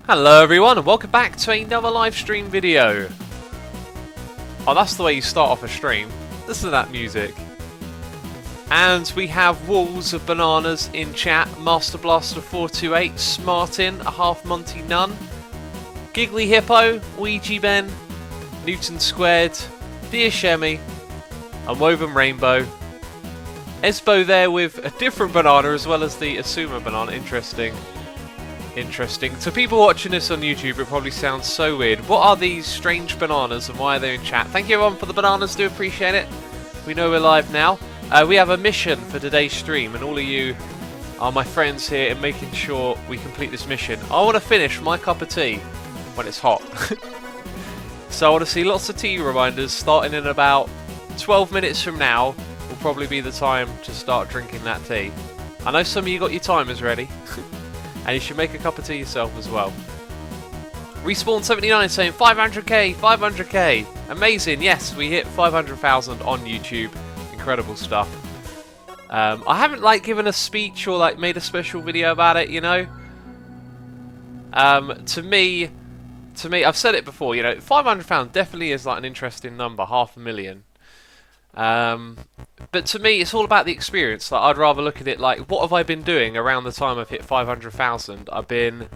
Hello everyone and welcome back to another live stream video. Oh, that's the way you start off a stream. Listen to that music. And we have walls of bananas in chat. Master Blaster 428, Smartin, a half Monty Nun, Giggly Hippo, Ouija Ben, Newton Squared, Dear Shemmy, and Woven Rainbow. Esbo there with a different banana as well as the Asuma banana. Interesting. To people watching this on YouTube, it probably sounds so weird. What are these strange bananas and why are they in chat? Thank you everyone for the bananas, do appreciate it. We know we're live now. We have a mission for today's stream and all of you are my friends here in making sure we complete this mission. I want to finish my cup of tea when it's hot. So I want to see lots of tea reminders starting in about 12 minutes from now. Will probably be the time to start drinking that tea. I know some of you got your timers ready. And you should make a cup of tea yourself as well. Respawn79 saying 500k, 500k. Amazing, yes, we hit 500,000 on YouTube. Incredible stuff. I haven't given a speech or made a special video about it, you know. To me, I've said it before, you know, 500,000 definitely is an interesting number, 500,000. But to me, it's all about the experience. I'd rather look at it what have I been doing around the time I've hit 500,000? I've been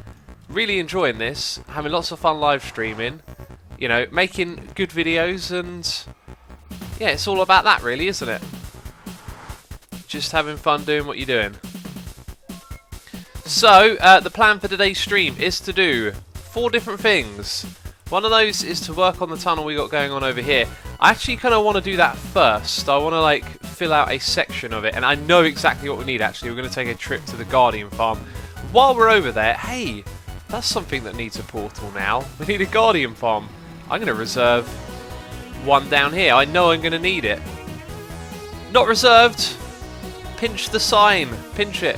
really enjoying this, having lots of fun live streaming, you know, making good videos, and yeah, it's all about that really, isn't it? Just having fun doing what you're doing. So, the plan for today's stream is to do 4 different things. One of those is to work on the tunnel we got going on over here. I actually kind of want to do that first. I want to fill out a section of it, and I know exactly what we need actually. We're going to take a trip to the Guardian farm. While we're over there, hey, that's something that needs a portal now. We need a Guardian farm. I'm going to reserve one down here. I know I'm going to need it. Not reserved. Pinch the sign. Pinch it.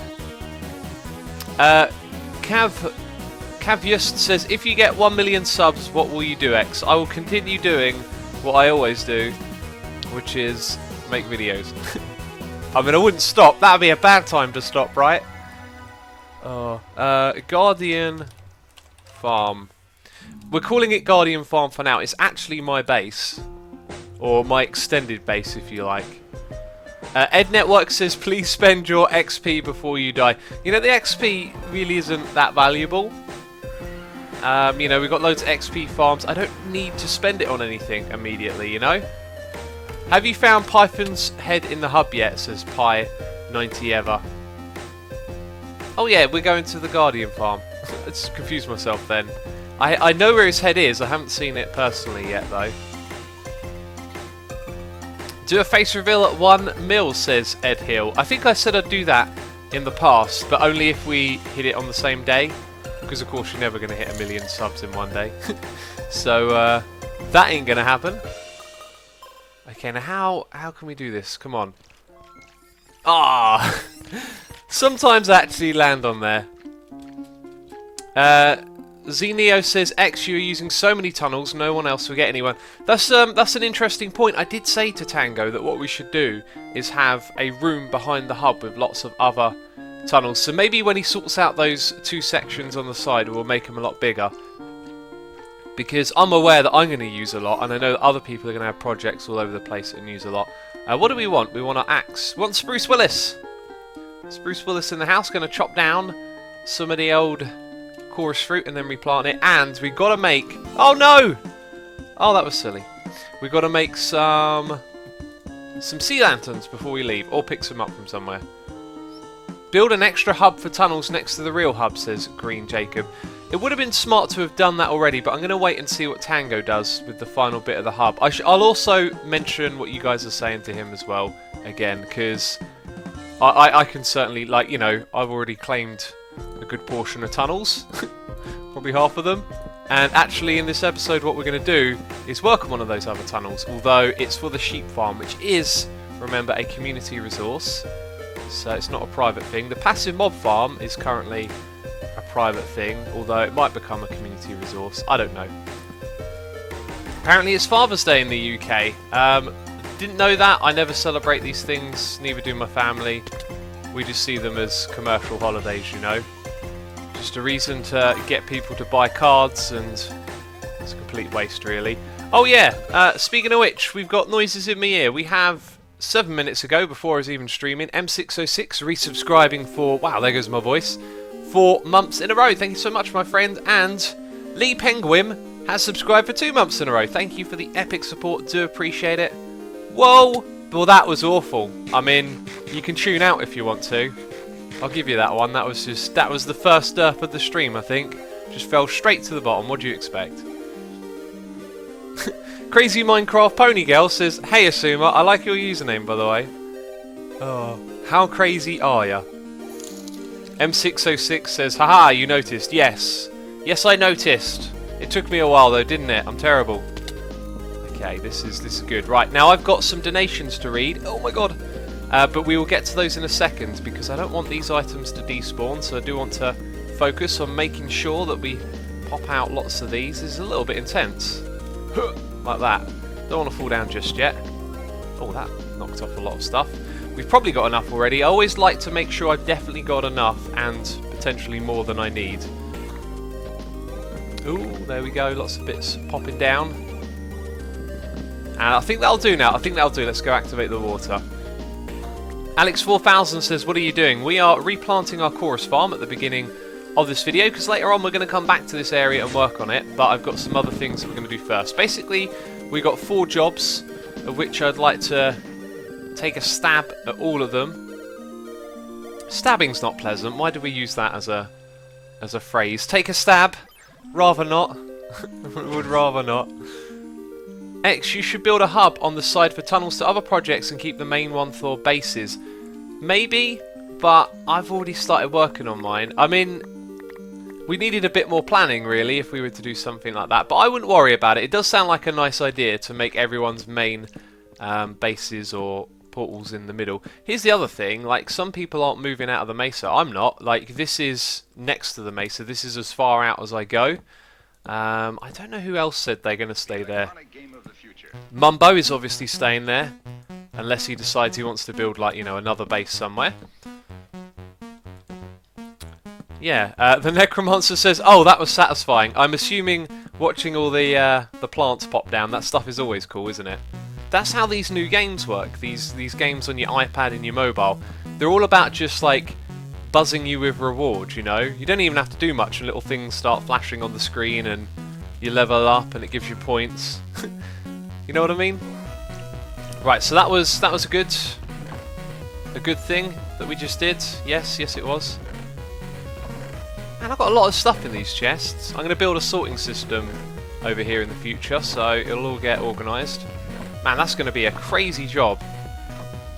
Caviust says, if you get 1 million subs, what will you do, X? I will continue doing what I always do, which is make videos. I mean, I wouldn't stop. That would be a bad time to stop, right? Guardian Farm. We're calling it Guardian Farm for now. It's actually my base. Or my extended base, if you like. Ed Network says, please spend your XP before you die. You know, the XP really isn't that valuable. You know, we've got loads of XP farms. I don't need to spend it on anything immediately, you know? Have you found Python's head in the hub yet? Says Pi90ever. Oh yeah, we're going to the Guardian farm. I just confused myself then. I know where his head is. I haven't seen it personally yet, though. Do a face reveal at 1 mil, says Ed Hill. I think I said I'd do that in the past, but only if we hit it on the same day. Because of course you're never going to hit 1 million subs in one day. So that ain't going to happen. Okay, now how can we do this? Come on. Ah! Sometimes I actually land on there. Zeneo says, X, you're using so many tunnels, no one else will get anyone. That's an interesting point. I did say to Tango that what we should do is have a room behind the hub with lots of other tunnels. So maybe when he sorts out those 2 sections on the side, we'll make them a lot bigger. Because I'm aware that I'm going to use a lot, and I know that other people are going to have projects all over the place and use a lot. What do we want? We want our axe. We want Spruce Willis. Spruce Willis in the house. Going to chop down some of the old chorus fruit and then replant it. And we got to make... Oh no! Oh, that was silly. We got to make some sea lanterns before we leave, or pick some up from somewhere. Build an extra hub for tunnels next to the real hub, says Green Jacob. It would have been smart to have done that already, but I'm going to wait and see what Tango does with the final bit of the hub. I'll also mention what you guys are saying to him as well, again, because I can certainly, you know, I've already claimed a good portion of tunnels, probably half of them. And actually in this episode what we're going to do is work on one of those other tunnels, although it's for the sheep farm, which is, remember, a community resource. So it's not a private thing. The passive mob farm is currently a private thing, although it might become a community resource. I don't know. Apparently it's Father's Day in the UK. Didn't know that. I never celebrate these things, neither do my family. We just see them as commercial holidays, you know. Just a reason to get people to buy cards, and it's a complete waste, really. Oh yeah, speaking of which, we've got noises in my ear. We have 7 minutes ago, before I was even streaming, M606 resubscribing for, wow, there goes my voice, 4 months in a row. Thank you so much, my friend. And Lee Penguin has subscribed for 2 months in a row. Thank you for the epic support. Do appreciate it. Whoa! Well, that was awful. I mean, you can tune out if you want to. I'll give you that one. That was the first derp of the stream, I think. Just fell straight to the bottom. What do you expect? Crazy Minecraft Pony Girl says, "Hey Asuma, I like your username, by the way." Oh, how crazy are ya? M606 says, "Haha, you noticed." Yes. Yes, I noticed. It took me a while though, didn't it? I'm terrible. Okay, this is good. Right, now I've got some donations to read. Oh my god. But we will get to those in a second, because I don't want these items to despawn, so I do want to focus on making sure that we pop out lots of these. This is a little bit intense. Like that. Don't want to fall down just yet. Oh, that knocked off a lot of stuff. We've probably got enough already. I always like to make sure I've definitely got enough, and potentially more than I need. Ooh, there we go. Lots of bits popping down. And I think that'll do now. I think that'll do. Let's go activate the water. Alex4000 says, "What are you doing?" We are replanting our chorus farm at the beginning of this video, because later on we're going to come back to this area and work on it, but I've got some other things that we're going to do first. Basically, we got 4 jobs, of which I'd like to take a stab at all of them. Stabbing's not pleasant. Why do we use that as a phrase? Take a stab? Rather not. Would rather not. X, you should build a hub on the side for tunnels to other projects and keep the main one for bases. Maybe, but I've already started working on mine. I mean, we needed a bit more planning, really, if we were to do something like that. But I wouldn't worry about it. It does sound like a nice idea to make everyone's main bases or portals in the middle. Here's the other thing. Like, some people aren't moving out of the mesa. I'm not. Like, this is next to the mesa. This is as far out as I go. I don't know who else said they're going to stay there. Mumbo is obviously staying there, unless he decides he wants to build, like, you know, another base somewhere. Yeah, the Necromancer says, "Oh, that was satisfying." I'm assuming watching all the plants pop down, that stuff is always cool, isn't it? That's how these new games work. These games on your iPad and your mobile, they're all about just, like, buzzing you with rewards, you know? You don't even have to do much, and little things start flashing on the screen, and you level up, and it gives you points. You know what I mean? Right, so that was a good thing that we just did. Yes, it was. And I've got a lot of stuff in these chests. I'm going to build a sorting system over here in the future, so it'll all get organised. Man, that's going to be a crazy job.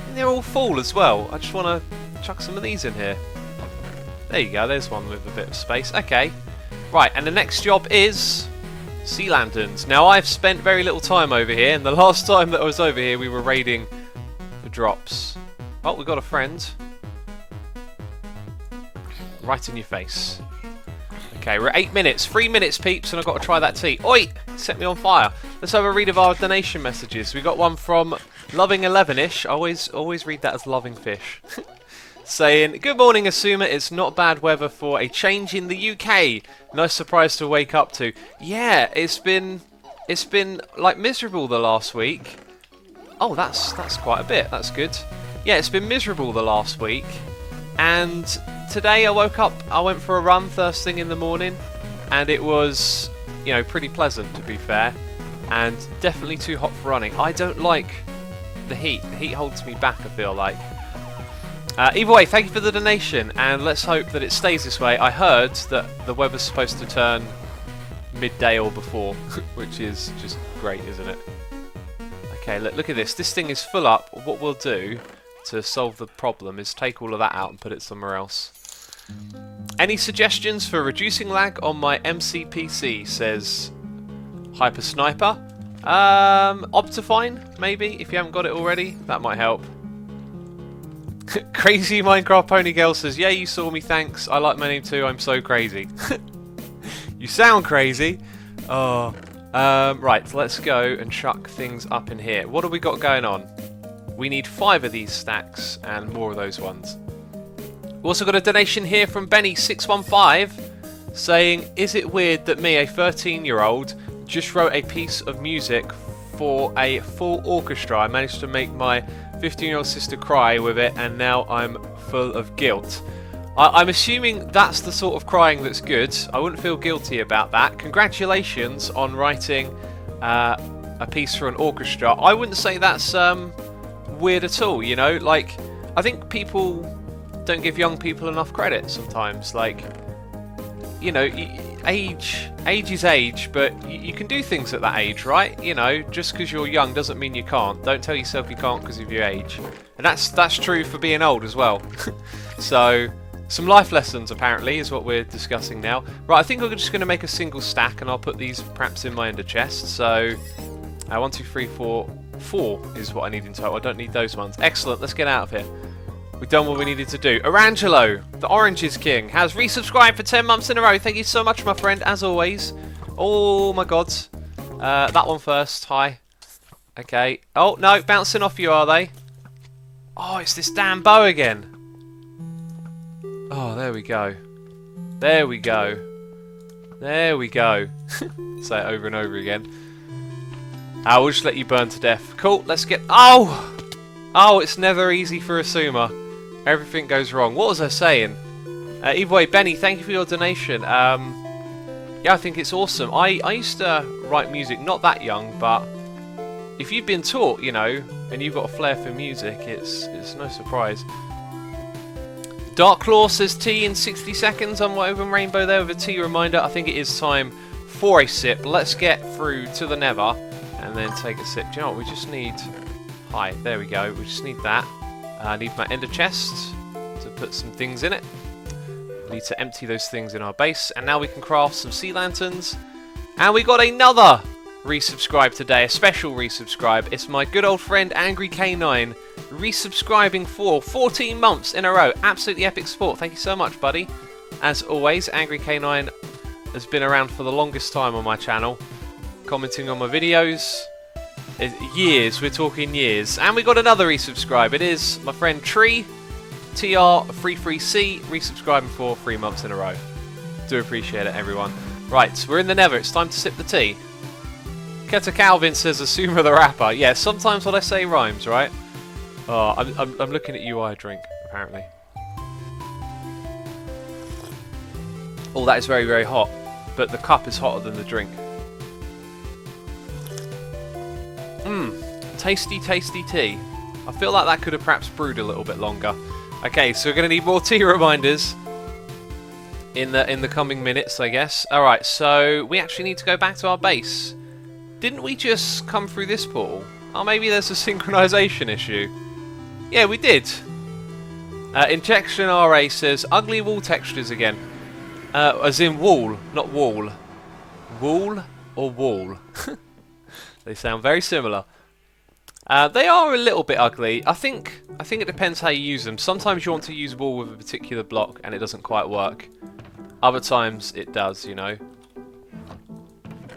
And they're all full as well. I just want to chuck some of these in here. There you go, there's one with a bit of space. Okay. Right, and the next job is sea lanterns. Now, I've spent very little time over here, and the last time that I was over here we were raiding the drops. Oh, we got a friend. Right in your face. Okay, we're at 8 minutes. 3 minutes, peeps, and I've got to try that tea. Oi! Set me on fire. Let's have a read of our donation messages. We got one from Loving11ish. I always read that as Loving Fish. Saying, "Good morning, Asuma. It's not bad weather for a change in the UK. Nice surprise to wake up to." Yeah, it's been like miserable the last week. Oh, that's quite a bit. That's good. Yeah, it's been miserable the last week, and today I woke up. I went for a run first thing in the morning, and it was, you know, pretty pleasant, to be fair, and definitely too hot for running. I don't like the heat. The heat holds me back, I feel like. Either way, thank you for the donation, and let's hope that it stays this way. I heard that the weather's supposed to turn midday or before, which is just great, isn't it? Okay, look at this. This thing is full up. What we'll do to solve the problem is take all of that out and put it somewhere else. Any suggestions for reducing lag on my MC PC, says Hyper Sniper. Optifine, maybe, if you haven't got it already. That might help. Crazy Minecraft Pony Girl says, "Yeah, you saw me, thanks. I like my name too, I'm so crazy." You sound crazy. Oh. Right, let's go and chuck things up in here. What have we got going on? We need 5 of these stacks and more of those ones. We also got a donation here from Benny615. saying, is it weird that me, a 13-year-old, just wrote a piece of music for a full orchestra? I managed to make my 15-year-old sister cry with it, and now I'm full of guilt. I'm assuming that's the sort of crying that's good. I wouldn't feel guilty about that. Congratulations on writing a piece for an orchestra. I wouldn't say that's weird at all, you know? Like, I think people don't give young people enough credit sometimes. Like, you know, age is age, but you can do things at that age, right? You know, just because you're young doesn't mean you can't. Don't tell yourself you can't because of your age. And that's true for being old as well. So, some life lessons apparently is what we're discussing now. Right, I think I'm just going to make a single stack, and I'll put these perhaps in my ender chest. So, 1, 2, 3, 4. 4 is what I need in total. I don't need those ones. Excellent, let's get out of here. We've done what we needed to do. Orangelo, the Oranges King, has resubscribed for 10 months in a row. Thank you so much, my friend, as always. Oh my god. That one first. Hi. Okay. Oh, no, bouncing off you, are they? Oh, it's this damn bow again. Oh, there we go. There we go. There we go. Say it over and over again. I will just let you burn to death. Cool, let's get... Oh! Oh, it's never easy for a Sumer. Everything goes wrong. What was I saying? Either way, Benny, thank you for your donation. Yeah, I think it's awesome. I used to write music, not that young, but if you've been taught, you know, and you've got a flair for music, it's no surprise. Dark Claw says tea in 60 seconds. I'm over Rainbow there with a tea reminder. I think it is time for a sip. Let's get through to the Nether and then take a sip. Do you know what? We just need... Hi, there we go. We just need that. I need my ender chest to put some things in it. We need to empty those things in our base. And now we can craft some sea lanterns. And we got another resubscribe today. A special resubscribe. It's my good old friend Angry K9 resubscribing for 14 months in a row. Absolutely epic sport. Thank you so much, buddy. As always, Angry K9 has been around for the longest time on my channel, commenting on my videos. Years, we're talking years. And we got another resubscribe. It is my friend Tree, TR33C, resubscribing for 3 months in a row. Do appreciate it, everyone. Right, we're in the Nether. It's time to sip the tea. Keta Calvin says, Asuma the rapper. Yeah, sometimes what I say rhymes, right? Oh, I'm looking at you, I drink, apparently. Oh, that is very, very hot. But the cup is hotter than the drink. Tasty, tasty tea. I feel like that could have perhaps brewed a little bit longer. Okay, so we're going to need more tea reminders in the coming minutes, I guess. Alright, so we actually need to go back to our base. Didn't we just come through this portal? Oh, maybe there's a synchronization issue. Yeah, we did. Injection RA says, ugly wall textures again. As in wall, not wall. Wall or wall? They sound very similar. They are a little bit ugly. I think it depends how you use them. Sometimes you want to use wall with a particular block and it doesn't quite work. Other times it does, you know.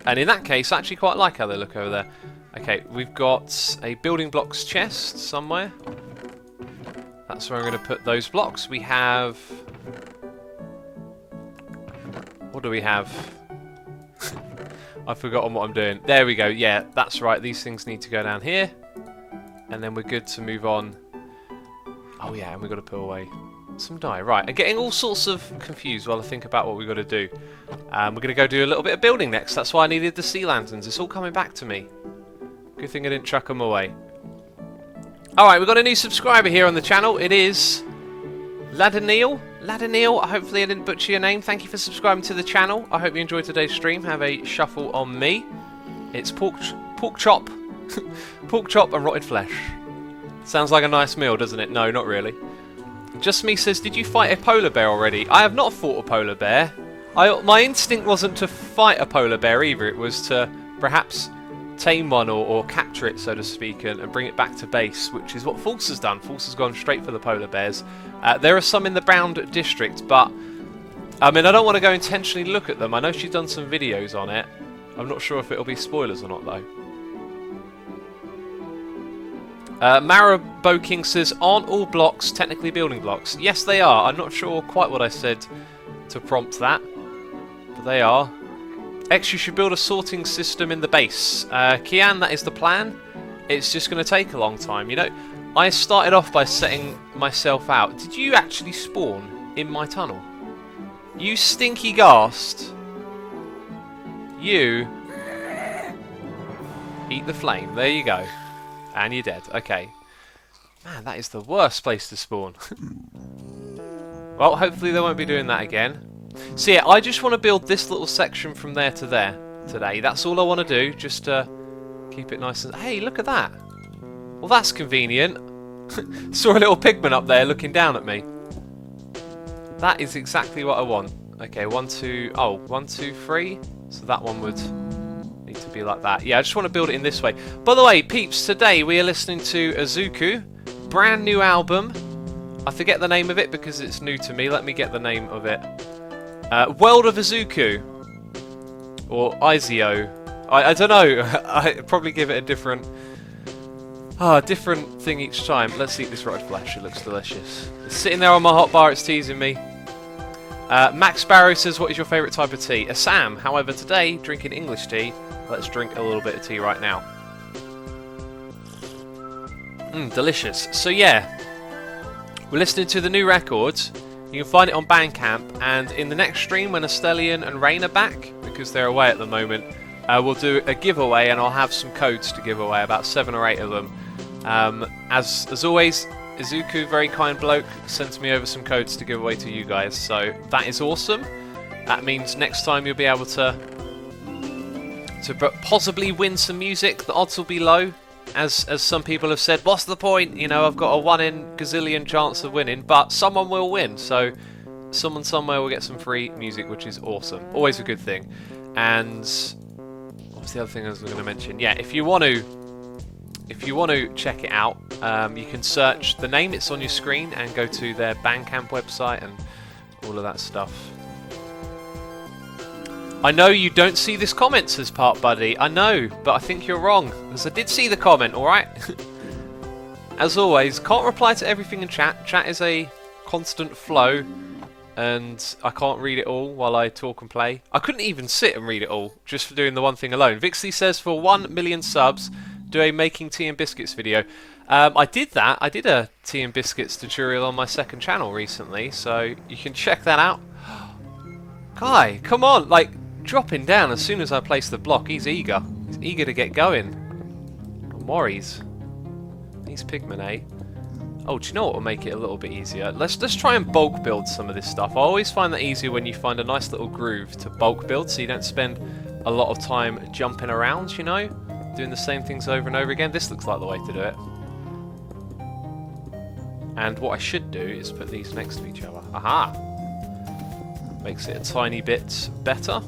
And in that case, I actually quite like how they look over there. Okay, we've got a building blocks chest somewhere. That's where I'm going to put those blocks. We have... What do we have? I've forgotten what I'm doing. There we go. Yeah, that's right. These things need to go down here. And then we're good to move on. Oh yeah, and we've got to put away some dye. Right, I'm getting all sorts of confused while I think about what we've got to do. We're going to go do a little bit of building next. That's why I needed the sea lanterns. It's all coming back to me. Good thing I didn't chuck them away. Alright, we've got a new subscriber here on the channel. It is Ladaniel. Ladaniel, hopefully I didn't butcher your name. Thank you for subscribing to the channel. I hope you enjoyed today's stream. Have a shuffle on me. It's pork chop. Pork chop and rotted flesh. Sounds like a nice meal, doesn't it? No, not really. Just Me says, did you fight a polar bear already? I have not fought a polar bear. My instinct wasn't to fight a polar bear either. It was to perhaps tame one or capture it, so to speak, and bring it back to base, which is what False has done. False has gone straight for the polar bears. There are some in the Brown district, but I mean, I don't want to go intentionally look at them. I know she's done some videos on it. I'm not sure if it'll be spoilers or not, though. Marabo King says, aren't all blocks technically building blocks? Yes, they are. I'm not sure quite what I said to prompt that. but they are. X, you should build a sorting system in the base. Kian, that is the plan. It's just going to take a long time. You know, I started off by setting myself out. Did you actually spawn in my tunnel? You stinky ghast. You eat the flame. There you go. And you're dead. Okay. Man, that is the worst place to spawn. Well, hopefully they won't be doing that again. So yeah, I just want to build this little section from there to there today. That's all I want to do, just to keep it nice and... Hey, look at that. Well, that's convenient. Saw a little pigman up there looking down at me. That is exactly what I want. Okay, 1, 2... Oh, 1, 2, 3. So that one would need to be like that. Yeah, I just want to build it in this way. By the way, peeps, today we are listening to Izuku. Brand new album. I forget the name of it because it's new to me. Let me get the name of it. World of Izuku. Or Izio. I don't know. I'd probably give it a different thing each time. Let's eat this rotted flesh. It looks delicious. It's sitting there on my hotbar. It's teasing me. Max Sparrow says, what is your favourite type of tea? Assam. However, today, drinking English tea. Let's drink a little bit of tea right now. Delicious. So yeah, we're listening to the new records. You can find it on Bandcamp, and in the next stream when Astellian and Rain are back, because they're away at the moment, we'll do a giveaway, and I'll have some codes to give away, about 7 or 8 of them. As always, Izuku, very kind bloke, sends me over some codes to give away to you guys, so that is awesome. That means next time you'll be able to possibly win some music. The odds will be low. As some people have said, what's the point? You know, I've got a 1 in gazillion chance of winning, but someone will win. So someone somewhere will get some free music, which is awesome. Always a good thing. And what's the other thing I was going to mention? Yeah, if you want to check it out, you can search the name. It's on your screen, and go to their Bandcamp website and all of that stuff. I know you don't see this comment, says Part Buddy. I know, but I think you're wrong, because I did see the comment, alright? As always, can't reply to everything in chat. Chat is a constant flow, and I can't read it all while I talk and play. I couldn't even sit and read it all, just for doing the one thing alone. Vixie says, for 1 million subs, do a making tea and biscuits video. I did that. I did a tea and biscuits tutorial on my second channel recently, so you can check that out. Guy, come on, like... dropping down as soon as I place the block. He's eager. He's eager to get going. Worries. These pigmen, eh? Oh, do you know what will make it a little bit easier? Let's try and bulk build some of this stuff. I always find that easier when you find a nice little groove to bulk build, so you don't spend a lot of time jumping around, you know? Doing the same things over and over again. This looks like the way to do it. And what I should do is put these next to each other. Aha! Makes it a tiny bit better.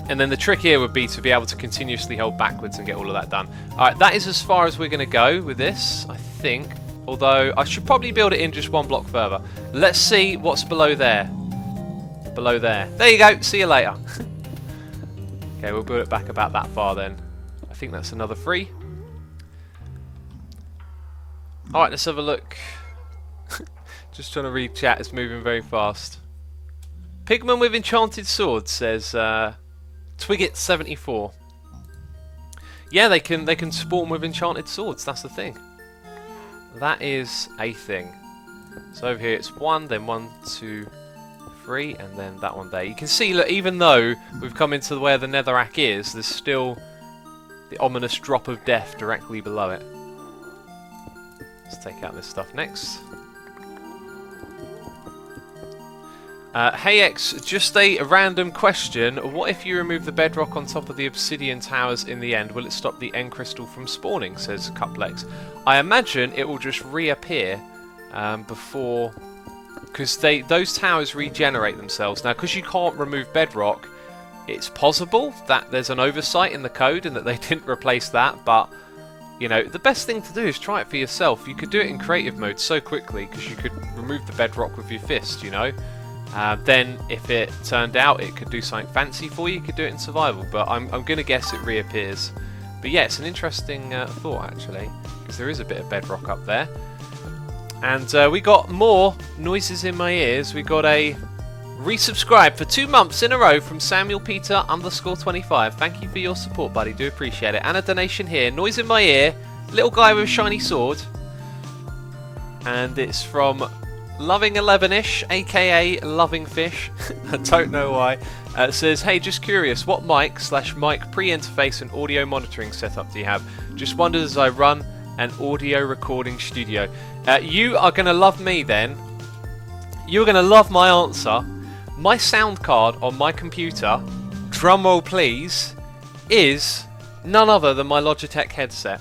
And then the trick here would be to be able to continuously hold backwards and get all of that done. Alright, that is as far as we're going to go with this, I think. Although, I should probably build it in just 1 block further. Let's see what's below there. Below there. There you go, see you later. Okay, we'll build it back about that far then. I think that's another 3. Alright, let's have a look. Just trying to read chat, it's moving very fast. Pigman with enchanted swords says... Twigget74. Yeah, they can spawn with enchanted swords. That's the thing. That is a thing. So over here it's 1, then 1, 2, 3, and then that one there. You can see, look, even though we've come into where the netherrack is, there's still the ominous drop of death directly below it. Let's take out this stuff next. Hey X, just a random question. What if you remove the bedrock on top of the obsidian towers in the end? Will it stop the end crystal from spawning, says Cuplex. I imagine it will just reappear before... because those towers regenerate themselves. Now, because you can't remove bedrock, it's possible that there's an oversight in the code and that they didn't replace that, but... you know, the best thing to do is try it for yourself. You could do it in creative mode so quickly, because you could remove the bedrock with your fist, you know? Then, if it turned out it could do something fancy for you, you could do it in survival, but I'm going to guess it reappears. But yeah, it's an interesting thought, actually, because there is a bit of bedrock up there. And we got more noises in my ears. We got a resubscribed for 2 months in a row from Samuel Peter _25. Thank you for your support, buddy. Do appreciate it. And a donation here. Noise in my ear. Little guy with a shiny sword. And it's from Loving11ish, aka Loving Fish. I don't know why. It says, hey, just curious, what mic/mic pre-interface and audio monitoring setup do you have? Just wondered as I run an audio recording studio. You are going to love me then. You're going to love my answer. My sound card on my computer, drumroll please, is none other than my Logitech headset.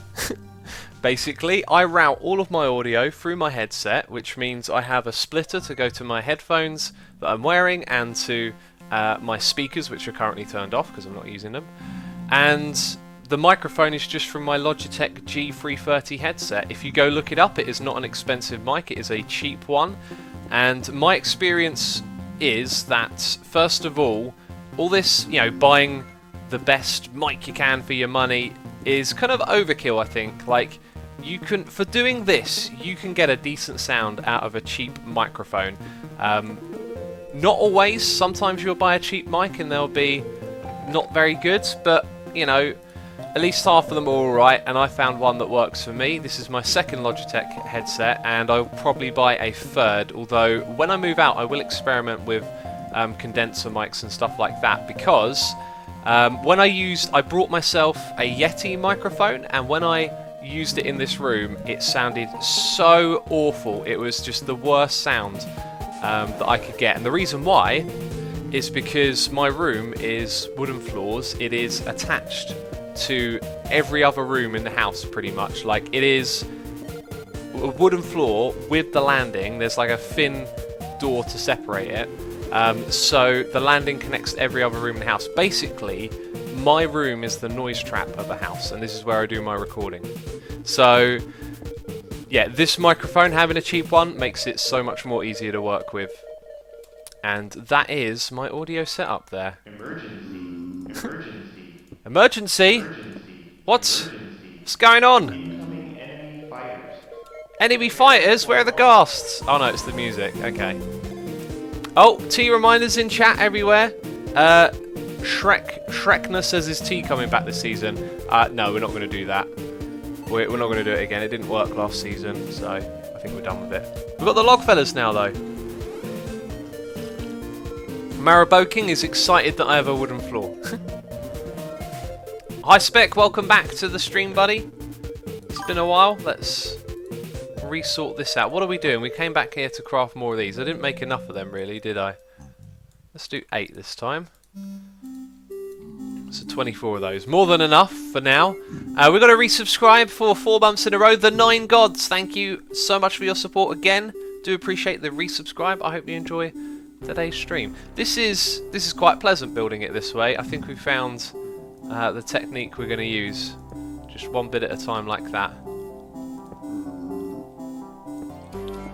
Basically, I route all of my audio through my headset, which means I have a splitter to go to my headphones that I'm wearing and to my speakers, which are currently turned off because I'm not using them. And the microphone is just from my Logitech G330 headset. If you go look it up, it is not an expensive mic, it is a cheap one. And my experience is that, first of all this, buying the best mic you can for your money is kind of overkill, I think. Like, for doing this, you can get a decent sound out of a cheap microphone. Not always. Sometimes you'll buy a cheap mic and they'll be not very good, but, at least half of them are alright, and I found one that works for me. This is my second Logitech headset, and I'll probably buy a third, although when I move out I will experiment with condenser mics and stuff like that, because when I brought myself a Yeti microphone, and when I used it in this room, it sounded so awful. It was just the worst sound that I could get, and the reason why is because my room is wooden floors. It is attached to every other room in the house pretty much. Like, it is a wooden floor with the landing. There's like a thin door to separate it, so the landing connects to every other room in the house. Basically, my room is the noise trap of the house, and this is where I do my recording. So yeah, this microphone, having a cheap one, makes it so much more easier to work with. And that is my audio setup there. Emergency? What? What's going on? Incoming enemy fighters. Enemy fighters? Where are the ghasts? Oh no, it's the music. Okay. Oh, tea reminders in chat everywhere. Shrekna says his tea coming back this season. No, we're not going to do that. We're not going to do it again. It didn't work last season, so I think we're done with it. We've got the Logfellas now, though. Marabo King is excited that I have a wooden floor. Hi Spec, welcome back to the stream, buddy. It's been a while. Let's resort this out. What are we doing? We came back here to craft more of these. I didn't make enough of them, really, did I? Let's do 8 this time. So 24 of those. More than enough for now. We've got to resubscribe for 4 months in a row. The 9 gods, thank you so much for your support again. Do appreciate the resubscribe. I hope you enjoy today's stream. This is quite pleasant building it this way. I think we found the technique we're going to use. Just one bit at a time like that.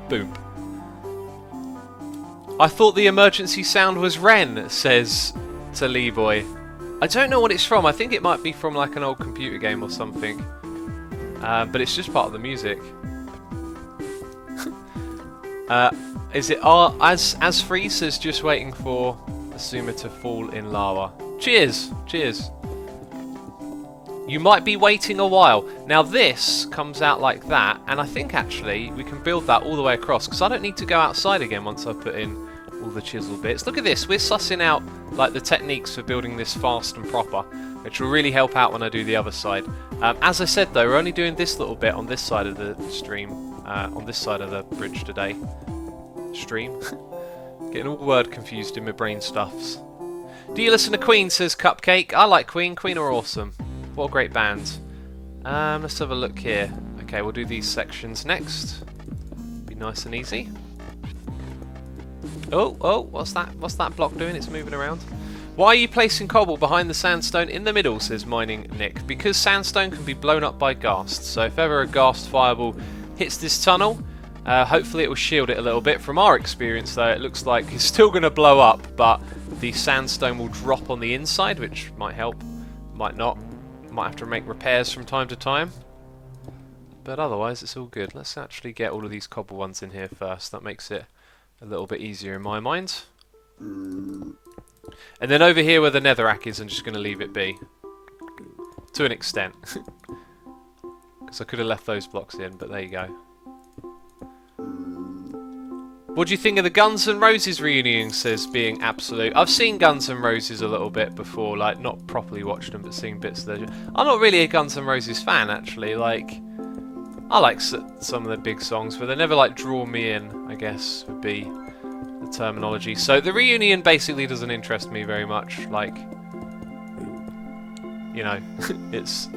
Boom. I thought the emergency sound was Ren, says to Lee Boy. I don't know what it's from. I think it might be from like an old computer game or something. But it's just part of the music. Is it as Freeze says, just waiting for Asuma to fall in lava. Cheers! Cheers. You might be waiting a while. Now this comes out like that, and I think actually we can build that all the way across, because I don't need to go outside again once I put in all the chisel bits. Look at this, we're sussing out like the techniques for building this fast and proper, which will really help out when I do the other side. As I said though, we're only doing this little bit on this side of the stream, on this side of the bridge today. Stream. Getting all word confused in my brain stuffs. Do you listen to Queen, says Cupcake. I like Queen. Queen are awesome. What a great band. Let's have a look here. Okay, we'll do these sections next. Be nice and easy. Oh, what's that? What's that block doing? It's moving around. Why are you placing cobble behind the sandstone in the middle, says Mining Nick? Because sandstone can be blown up by ghasts. So if ever a ghast fireball hits this tunnel, hopefully it will shield it a little bit. From our experience though, it looks like it's still going to blow up, but the sandstone will drop on the inside, which might help, might not. Might have to make repairs from time to time. But otherwise it's all good. Let's actually get all of these cobble ones in here first. That makes it a little bit easier in my mind. And then over here where the netherrack is, I'm just going to leave it be. To an extent. Because I could have left those blocks in, but there you go. What do you think of the Guns N' Roses reunion, says Being Absolute? I've seen Guns N' Roses a little bit before, like, not properly watched them, but seen bits of their... I'm not really a Guns N' Roses fan, actually, like... I like some of their big songs, but they never, like, draw me in, I guess, would be the terminology. So the reunion basically doesn't interest me very much, like... You know, it's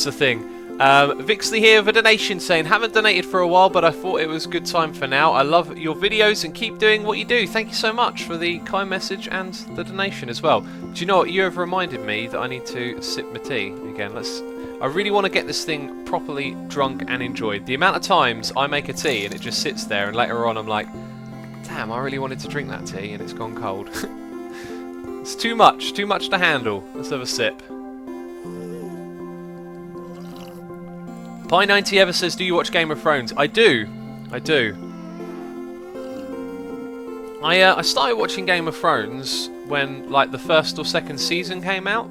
a thing. Vixley here with a donation saying, haven't donated for a while, but I thought it was a good time for now. I love your videos and keep doing what you do. Thank you so much for the kind message and the donation as well. Do you know what? You have reminded me that I need to sip my tea again. I really want to get this thing properly drunk and enjoyed. The amount of times I make a tea and it just sits there, and later on I'm like, damn, I really wanted to drink that tea and it's gone cold. It's too much to handle. Let's have a sip. Pie90 ever says, do you watch Game of Thrones? I do. I started watching Game of Thrones when, like, the first or second season came out.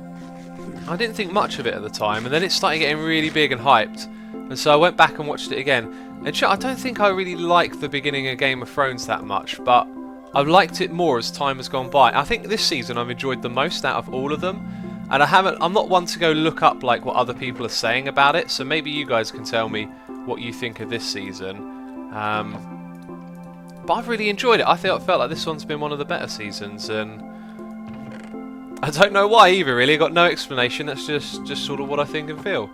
I didn't think much of it at the time, and then it started getting really big and hyped. And so I went back and watched it again. And I don't think I really liked the beginning of Game of Thrones that much, but I've liked it more as time has gone by. I think this season I've enjoyed the most out of all of them. And I'm not one to go look up like what other people are saying about it, so maybe you guys can tell me what you think of this season. But I've really enjoyed it. I felt like this one's been one of the better seasons, and I don't know why either, really. I got no explanation. That's just sort of what I think and feel.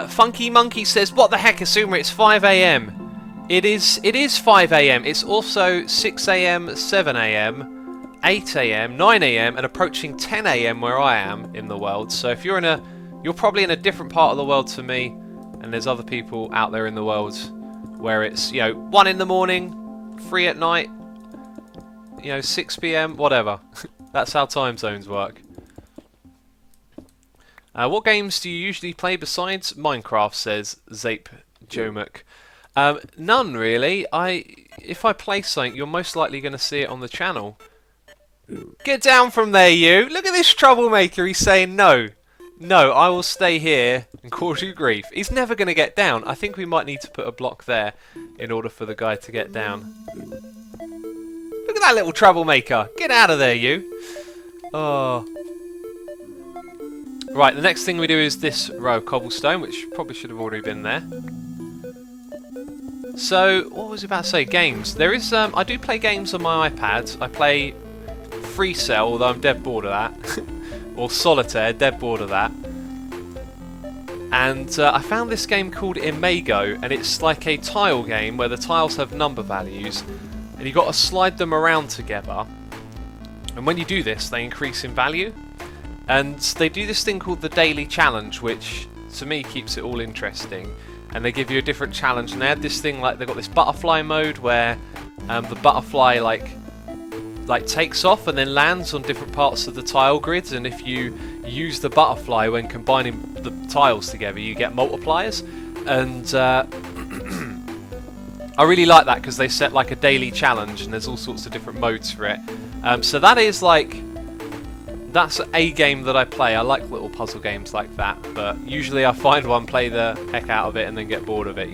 Funky Monkey says, what the heck, Assumer, it's 5 AM. It is 5 AM. It's also 6 AM, 7 AM. 8 AM, 9 AM, and approaching 10 AM where I am in the world. So if you're probably in a different part of the world to me, and there's other people out there in the world where it's, 1 in the morning, 3 at night, 6 PM, whatever. That's how time zones work. What games do you usually play besides Minecraft, says Zape Jomek. None really. If I play something, you're most likely going to see it on the channel. Get down from there, you! Look at this troublemaker, he's saying no. No, I will stay here and cause you grief. He's never going to get down. I think we might need to put a block there in order for the guy to get down. Look at that little troublemaker. Get out of there, you. Oh. Right, the next thing we do is this row of cobblestone, which probably should have already been there. So, what was I about to say? Games. There is, I do play games on my iPad. I play Free Cell, although I'm dead bored of that. Or Solitaire, dead bored of that. And I found this game called Imago, and it's like a tile game where the tiles have number values, and you've got to slide them around together. And when you do this, they increase in value. And they do this thing called the Daily Challenge, which to me keeps it all interesting. And they give you a different challenge, and they had this thing like they've got this butterfly mode where the butterfly like takes off and then lands on different parts of the tile grids, and if you use the butterfly when combining the tiles together, you get multipliers. And I really like that because they set like a daily challenge, and there's all sorts of different modes for it. So that is that's a game that I play. I like little puzzle games like that, but usually I find one, play the heck out of it, and then get bored of it,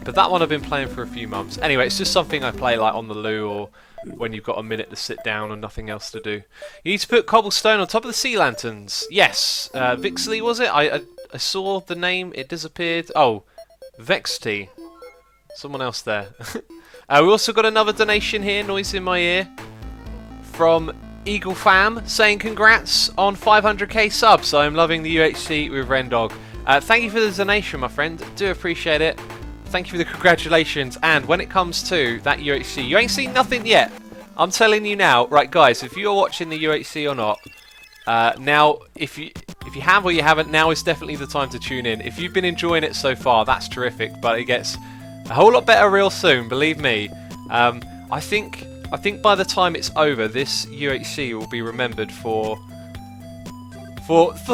But that one I've been playing for a few months. Anyway, it's just something I play like on the loo, or when you've got a minute to sit down and nothing else to do. You need to put cobblestone on top of the sea lanterns. Yes, Vixley was it? I saw the name, it disappeared. Oh, Vexty. Someone else there. We also got another donation here, noise in my ear, from Eagle Fam, saying congrats on 500k subs. I'm loving the UHC with Rendog. Thank you for the donation, my friend. Do appreciate it. Thank you for the congratulations. And when it comes to that UHC, you ain't seen nothing yet. I'm telling you now. Right, guys, if you're watching the UHC or not, now, if you have or you haven't, now is definitely the time to tune in. If you've been enjoying it so far, that's terrific. But it gets a whole lot better real soon, believe me. I think by the time it's over, this UHC will be remembered for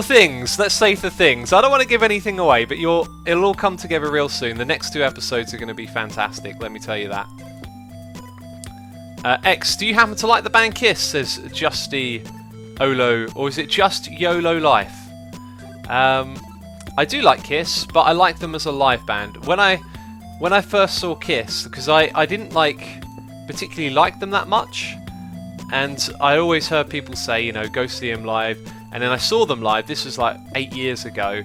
things. Let's say for things. I don't want to give anything away, but it'll all come together real soon. The next 2 episodes are going to be fantastic, let me tell you that. X, do you happen to like the band Kiss? Says Justy Olo, or is it just YOLO Life? I do like Kiss, but I like them as a live band. When I first saw Kiss, because I didn't particularly like them that much, and I always heard people say, you know, go see them live, and then I saw them live. This was like 8 years ago,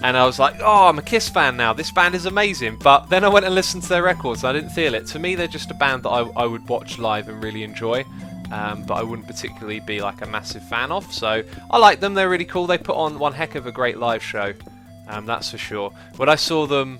and I was like, oh, I'm a Kiss fan now. This band is amazing. But then I went and listened to their records, and I didn't feel it. To me, they're just a band that I would watch live and really enjoy. But I wouldn't particularly be like a massive fan of. So I like them, they're really cool. They put on one heck of a great live show, that's for sure. When I saw them,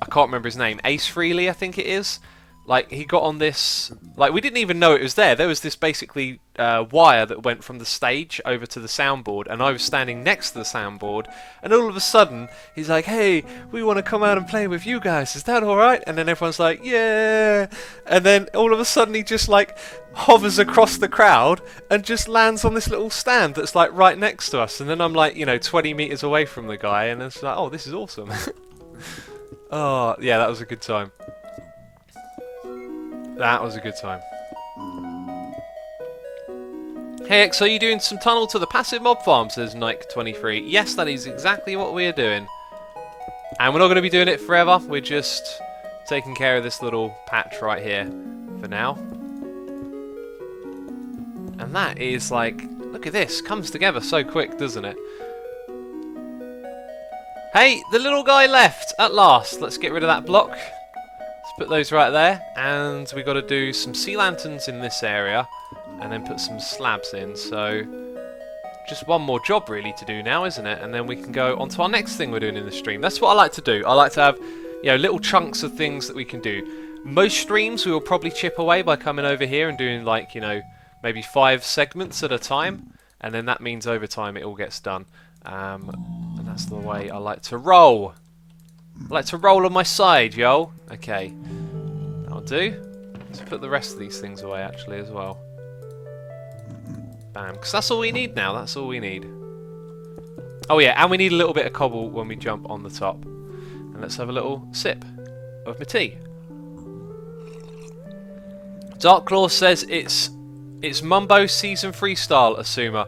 I can't remember his name, Ace Frehley I think it is. Like, he got on this, like, we didn't even know it was there. There was this basically wire that went from the stage over to the soundboard, and I was standing next to the soundboard, and all of a sudden, he's like, hey, we want to come out and play with you guys, is that alright? And then everyone's like, yeah! And then all of a sudden, he just, like, hovers across the crowd, and just lands on this little stand that's, like, right next to us. And then I'm, like, you know, 20 metres away from the guy, and it's like, oh, this is awesome. Oh, yeah, that was a good time. That was a good time. Hey X, are you doing some tunnel to the passive mob farm, says Nike23. Yes, that is exactly what we're doing. And we're not going to be doing it forever, we're just taking care of this little patch right here for now. And that is like, look at this, comes together so quick, doesn't it? Hey, the little guy left, at last. Let's get rid of that block. Put those right there, and we got to do some sea lanterns in this area, and then put some slabs in. So just one more job really to do now, isn't it? And then we can go on to our next thing we're doing in the stream. That's what I like to do. I like to have, you know, little chunks of things that we can do. Most streams we will probably chip away by coming over here and doing, like, you know, maybe 5 segments at a time, and then that means over time it all gets done. And that's the way I like to roll. I like to roll on my side, yo. Okay, that'll do. Let's put the rest of these things away, actually, as well. Bam, because that's all we need now. That's all we need. Oh yeah, and we need a little bit of cobble when we jump on the top. And let's have a little sip of my tea. Dark Claw says it's Mumbo Season Freestyle, Asuma.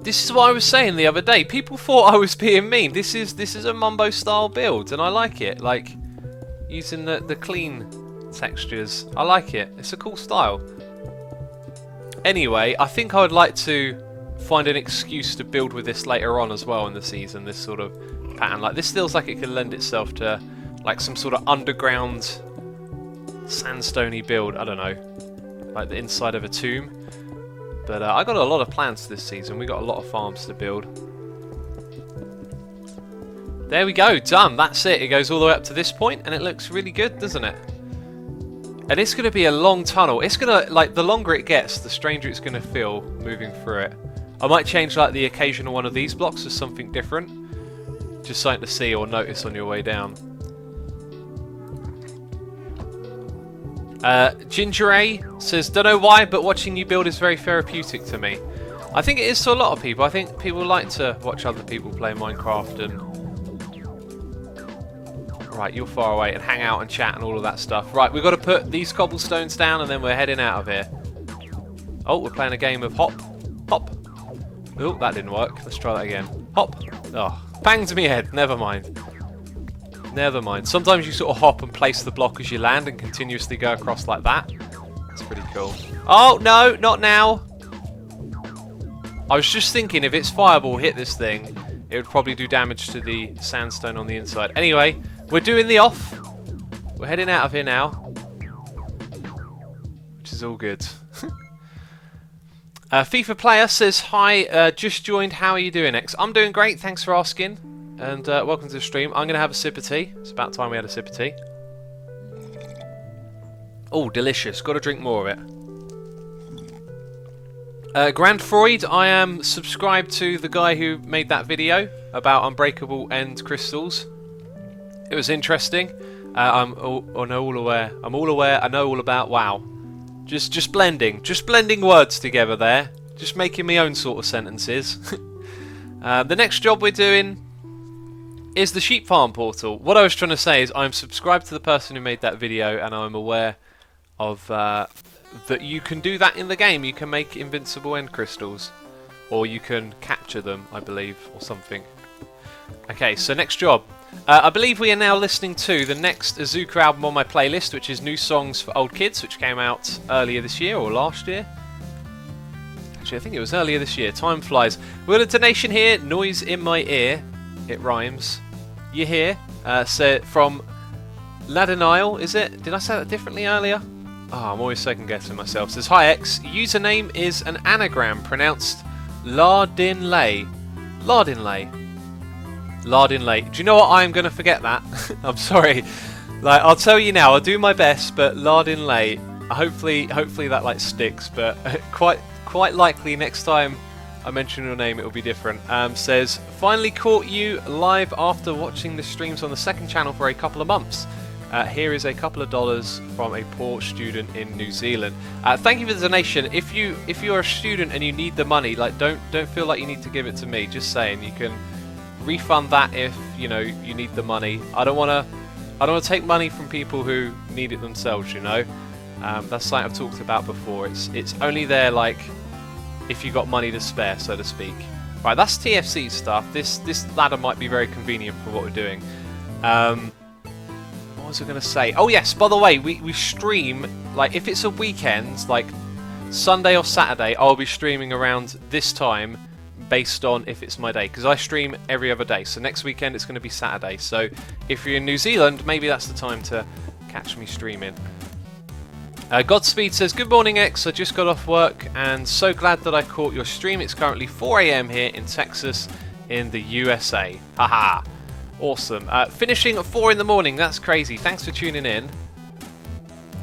This is what I was saying the other day. People thought I was being mean. This is a Mumbo style build, and I like it. Like, using the clean textures. I like it. It's a cool style. Anyway, I think I would like to find an excuse to build with this later on as well in the season. This sort of pattern. Like, this feels like it could lend itself to like some sort of underground sandstony build. I don't know, like the inside of a tomb. But I got a lot of plans this season. We got a lot of farms to build. There we go, done. That's it. It goes all the way up to this point, and it looks really good, doesn't it? And it's going to be a long tunnel. It's going to, like, the longer it gets, the stranger it's going to feel moving through it. I might change, like, the occasional one of these blocks to something different. Just something to see or notice on your way down. Ginger A says, don't know why, but watching you build is very therapeutic to me. I think it is to a lot of people. I think people like to watch other people play Minecraft and... Right, you're far away, and hang out and chat and all of that stuff. Right, we've got to put these cobblestones down and then we're heading out of here. Oh, we're playing a game of hop. Hop. Oh, that didn't work. Let's try that again. Hop. Oh, banged me head. Never mind. Never mind. Sometimes you sort of hop and place the block as you land and continuously go across like that. That's pretty cool. Oh, no, not now. I was just thinking if its fireball hit this thing, it would probably do damage to the sandstone on the inside. Anyway, we're doing the off. We're heading out of here now. Which is all good. FIFA Player says, hi, just joined. How are you doing, X? I'm doing great. Thanks for asking. And welcome to the stream. I'm going to have a sip of tea. It's about time we had a sip of tea. Oh, delicious. Got to drink more of it. Grand Freud, I am subscribed to the guy who made that video about unbreakable end crystals. It was interesting. I'm all aware. I know all about. Wow. Just blending words together there. Just making my own sort of sentences. The next job we're doing is the sheep farm portal. What I was trying to say is I'm subscribed to the person who made that video, and I'm aware of that you can do that in the game. You can make invincible end crystals. Or you can capture them, I believe, or something. Okay, so next job. I believe we are now listening to the next Azuka album on my playlist, which is New Songs for Old Kids, which came out earlier this year, or last year. Actually, I think it was earlier this year. Time flies. We got a donation here. Noise in my ear. It rhymes. You hear? From Ladinile, is it? Did I say that differently earlier? Oh, I'm always second guessing myself. Says, hi X. Username is an anagram pronounced Lardinlay. Lardinlay. Lardinlay. Do you know what? I'm going to forget that. I'm sorry. Like, I'll tell you now. I'll do my best, but Lardinlay. Hopefully that like sticks. But quite likely next time I mention your name, it will be different. Says, finally caught you live after watching the streams on the second channel for a couple of months. Here is a couple of dollars from a poor student in New Zealand. Thank you for the donation. If you're a student and you need the money, like don't feel like you need to give it to me. Just saying, you can refund that if you need the money. I don't want to take money from people who need it themselves. That's something I've talked about before. It's only there like if you got money to spare, so to speak. Right, that's TFC stuff. This ladder might be very convenient for what we're doing. What was I going to say? Oh yes, by the way, we stream, like if it's a weekend, like Sunday or Saturday, I'll be streaming around this time based on if it's my day, because I stream every other day. So next weekend it's going to be Saturday. So if you're in New Zealand, maybe that's the time to catch me streaming. Godspeed says, good morning X, I just got off work and so glad that I caught your stream. It's currently 4 AM here in Texas in the USA. Haha. Awesome. Finishing at 4 in the morning, that's crazy. Thanks for tuning in.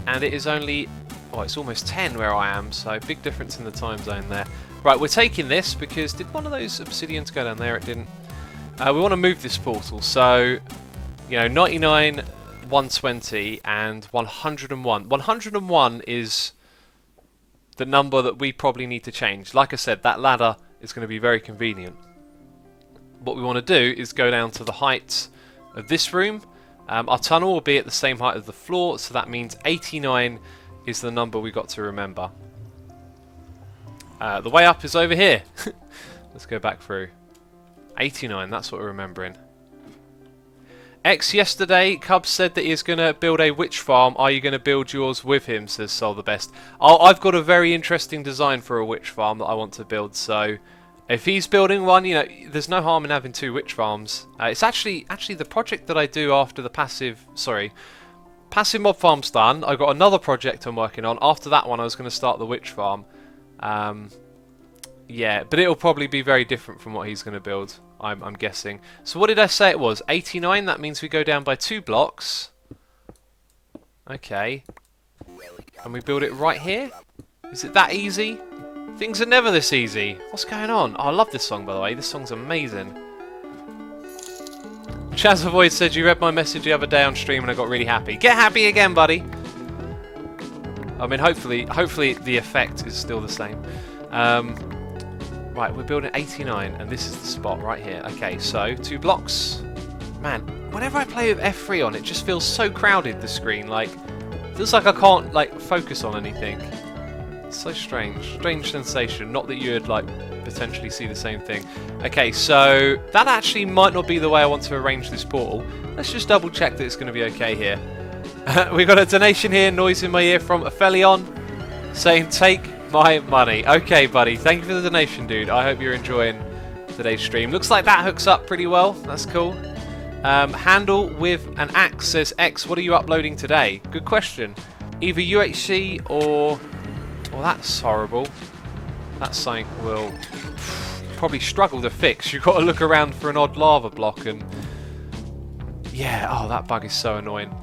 And it is only, it's almost 10 where I am, so big difference in the time zone there. Right, we're taking this because, did one of those obsidians go down there? It didn't. We want to move this portal, so, 99, 120 and 101. 101 is the number that we probably need to change. Like I said, that ladder is going to be very convenient. What we want to do is go down to the height of this room. Our tunnel will be at the same height as the floor, so that means 89 is the number we got to remember. The way up is over here. Let's go back through. 89, that's what we're remembering. X, yesterday, Cub said that he's going to build a witch farm. Are you going to build yours with him, says Sol the Best. I've got a very interesting design for a witch farm that I want to build, so if he's building one, there's no harm in having 2 witch farms. It's actually the project that I do after the passive mob farm's done. I've got another project I'm working on. After that one, I was going to start the witch farm. Yeah, but it'll probably be very different from what he's going to build, I'm guessing. So what did I say it was? 89, that means we go down by 2 blocks. Okay. And we build it right here? Is it that easy? Things are never this easy. What's going on? Oh, I love this song, by the way. This song's amazing. Chaz Avoid said you read my message the other day on stream and I got really happy. Get happy again, buddy. I mean, hopefully the effect is still the same. Right, we're building 89, and this is the spot right here. Okay, so 2 blocks. Man, whenever I play with F3 on, it just feels so crowded, the screen. Like, feels like I can't, focus on anything. It's so strange. Strange sensation. Not that you would, potentially see the same thing. Okay, so that actually might not be the way I want to arrange this portal. Let's just double check that it's going to be okay here. We got a donation here, noise in my ear, from Aphelion, saying, take my money. Okay, buddy. Thank you for the donation, dude. I hope you're enjoying today's stream. Looks like that hooks up pretty well. That's cool. Handle with an axe says, X, what are you uploading today? Good question. Either UHC or... Well, that's horrible. That's something we'll probably struggle to fix. You've got to look around for an odd lava block and... Yeah, oh, that bug is so annoying.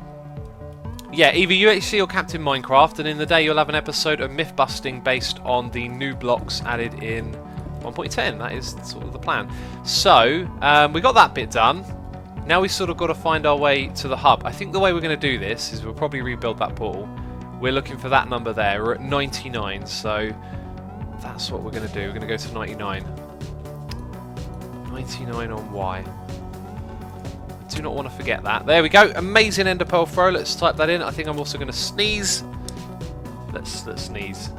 Yeah, either UHC or Captain Minecraft, and in the day you'll have an episode of myth busting based on the new blocks added in 1.10. That is sort of the plan. So, we got that bit done. Now we sort of got to find our way to the hub. I think the way we're going to do this is we'll probably rebuild that portal. We're looking for that number there. We're at 99, so that's what we're going to do. We're going to go to 99. 99 on Y. Do not want to forget that. There we go. Amazing Ender Pearl throw. Let's type that in. I think I'm also going to sneeze. Let's sneeze.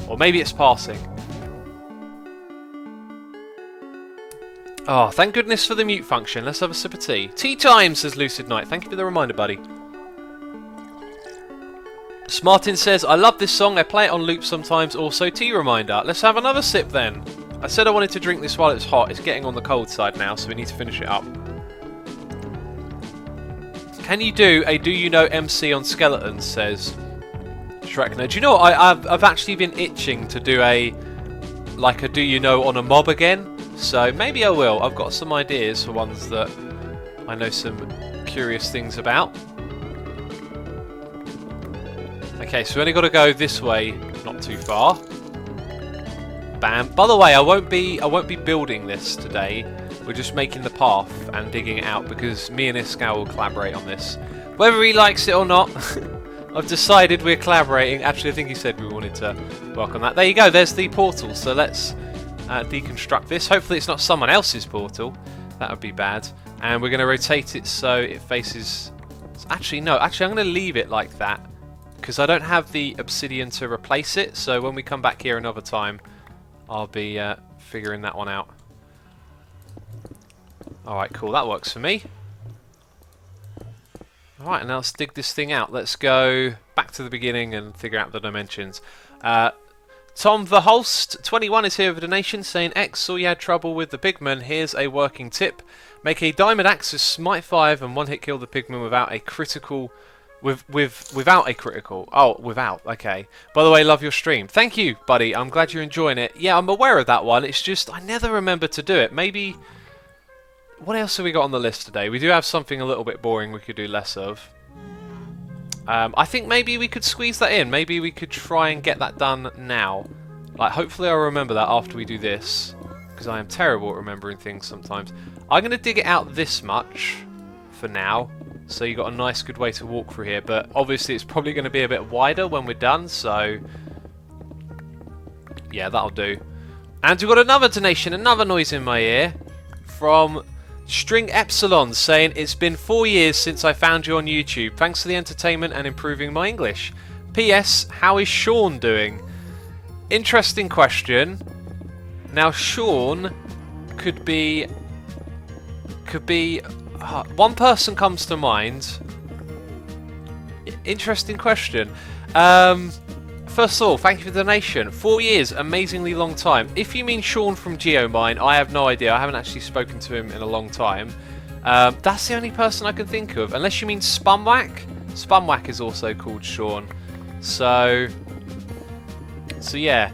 Or maybe it's passing. Oh, thank goodness for the mute function. Let's have a sip of tea. Tea time, says Lucid Knight. Thank you for the reminder, buddy. Smartin says, I love this song. I play it on loop sometimes. Also, tea reminder. Let's have another sip then. I said I wanted to drink this while it's hot. It's getting on the cold side now, so we need to finish it up. Can you do a Do You Know MC on skeletons, says Shrekner. Do you know what? I've actually been itching to do a Do You Know on a mob again. So maybe I will. I've got some ideas for ones that I know some curious things about. Okay, so we only got to go this way, not too far. Bam. By the way, I won't be building this today. We're just making the path and digging it out because me and Iskal will collaborate on this. Whether he likes it or not, I've decided we're collaborating. Actually, I think he said we wanted to work on that. There you go. There's the portal. So let's deconstruct this. Hopefully it's not someone else's portal. That would be bad. And we're going to rotate it so it faces... Actually, no. Actually, I'm going to leave it like that because I don't have the obsidian to replace it. So when we come back here another time, I'll be figuring that one out. Alright, cool. That works for me. Alright, now let's dig this thing out. Let's go back to the beginning and figure out the dimensions. Tom the Holst 21 is here with a donation saying, X saw you had trouble with the pigman. Here's a working tip. Make a diamond axe with smite 5 and one hit kill the pigman without a critical... Without a critical. Oh, without. Okay. By the way, love your stream. Thank you, buddy. I'm glad you're enjoying it. Yeah, I'm aware of that one. It's just, I never remember to do it. Maybe... What else have we got on the list today? We do have something a little bit boring we could do less of. I think maybe we could squeeze that in. Maybe we could try and get that done now. Like, hopefully I'll remember that after we do this. Because I am terrible at remembering things sometimes. I'm going to dig it out this much for now. So you've got a nice good way to walk through here. But obviously it's probably going to be a bit wider when we're done. So, yeah, that'll do. And we've got another donation, another noise in my ear. From... String Epsilon saying, it's been 4 years since I found you on YouTube. Thanks for the entertainment and improving my English. P.S. How is Sean doing? Interesting question. Now Sean could be one person comes to mind. Interesting question. First of all, thank you for the donation. 4 years, amazingly long time. If you mean Sean from Geomine, I have no idea. I haven't actually spoken to him in a long time. That's the only person I can think of. Unless you mean Spumwhack. Spumwhack is also called Sean. So yeah.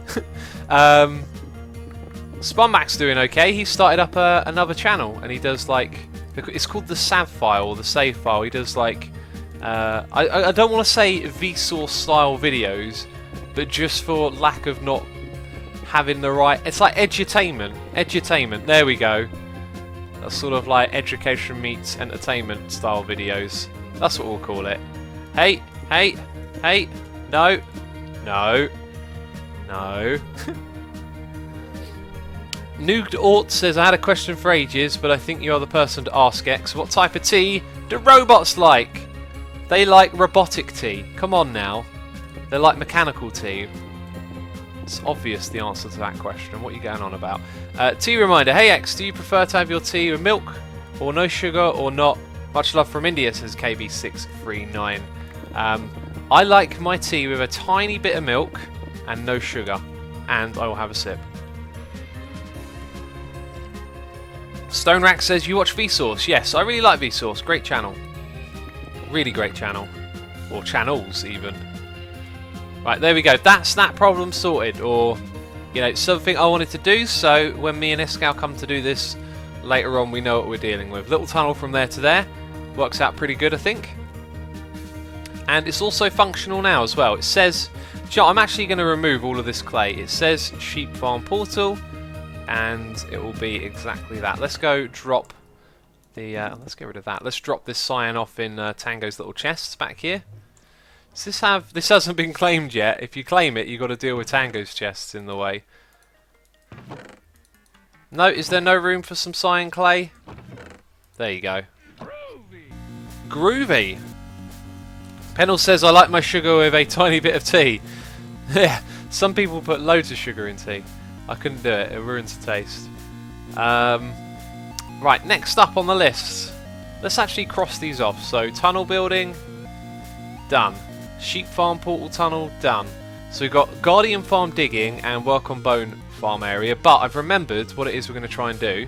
Spumwhack's doing okay. He started up another channel and he does like... It's called the SAV file, or the save file. He does like... I don't want to say Vsauce style videos, but just for lack of not having the right... It's like edutainment. Edutainment, there we go. That's sort of like education meets entertainment style videos. That's what we'll call it. Hey, hey, hey, no, no, no. Nooged Ort says, I had a question for ages, but I think you're the person to ask, X. What type of tea do robots like? They like robotic tea. Come on now. They're like mechanical tea. It's obvious the answer to that question. What are you going on about? Tea reminder. Hey X, do you prefer to have your tea with milk or no sugar or not? Much love from India, says KB639. I like my tea with a tiny bit of milk and no sugar. And I will have a sip. Stone Rack says, you watch Vsauce? Yes, I really like Vsauce. Great channel. Really great channel. Or channels, even. Right, there we go. That's that problem sorted. Or, you know, something I wanted to do, so when me and Iskal come to do this later on, we know what we're dealing with. Little tunnel from there to there. Works out pretty good, I think. And it's also functional now as well. It says... You know, I'm actually going to remove all of this clay. It says Sheep Farm Portal, and it will be exactly that. Let's go drop... let's get rid of that. Let's drop this cyan off in Tango's little chests back here. Does this have... This hasn't been claimed yet. If you claim it, you've got to deal with Tango's chests in the way. No, is there no room for some cyan clay? There you go. Groovy! Pennell says, I like my sugar with a tiny bit of tea. Yeah, some people put loads of sugar in tea. I couldn't do it, it ruins the taste. Right, next up on the list. Let's actually cross these off. So, tunnel building, done. Sheep farm portal tunnel, done. So we've got Guardian farm digging and work on bone farm area. But I've remembered what it is we're going to try and do.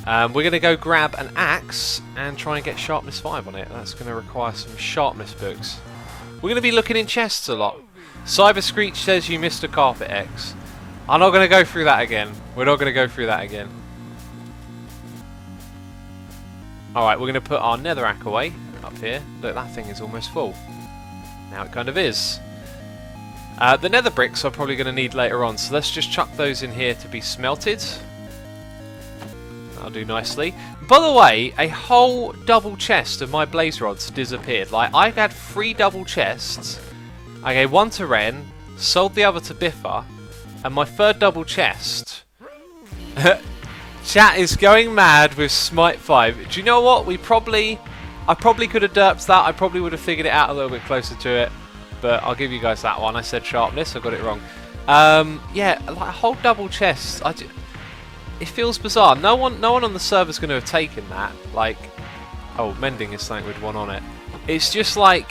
We're going to go grab an axe and try and get sharpness 5 on it. That's going to require some sharpness books. We're going to be looking in chests a lot. Cyber Screech says you missed a carpet X. I'm not going to go through that again. We're not going to go through that again. Alright, we're going to put our netherrack away up here. Look, that thing is almost full. Now it kind of is. The nether bricks I'm probably going to need later on, so let's just chuck those in here to be smelted. That'll do nicely. By the way, a whole double chest of my blaze rods disappeared. Like, I had 3 double chests. I gave one to Ren, sold the other to Biffa, and my 3rd double chest. Chat is going mad with Smite 5. Do you know what? I probably could have derped that. I probably would have figured it out a little bit closer to it. But I'll give you guys that one. I said sharpness. I got it wrong. Yeah, like a whole double chest. It feels bizarre. No one on the server's going to have taken that. Like, oh, mending is something with one on it. It's just like,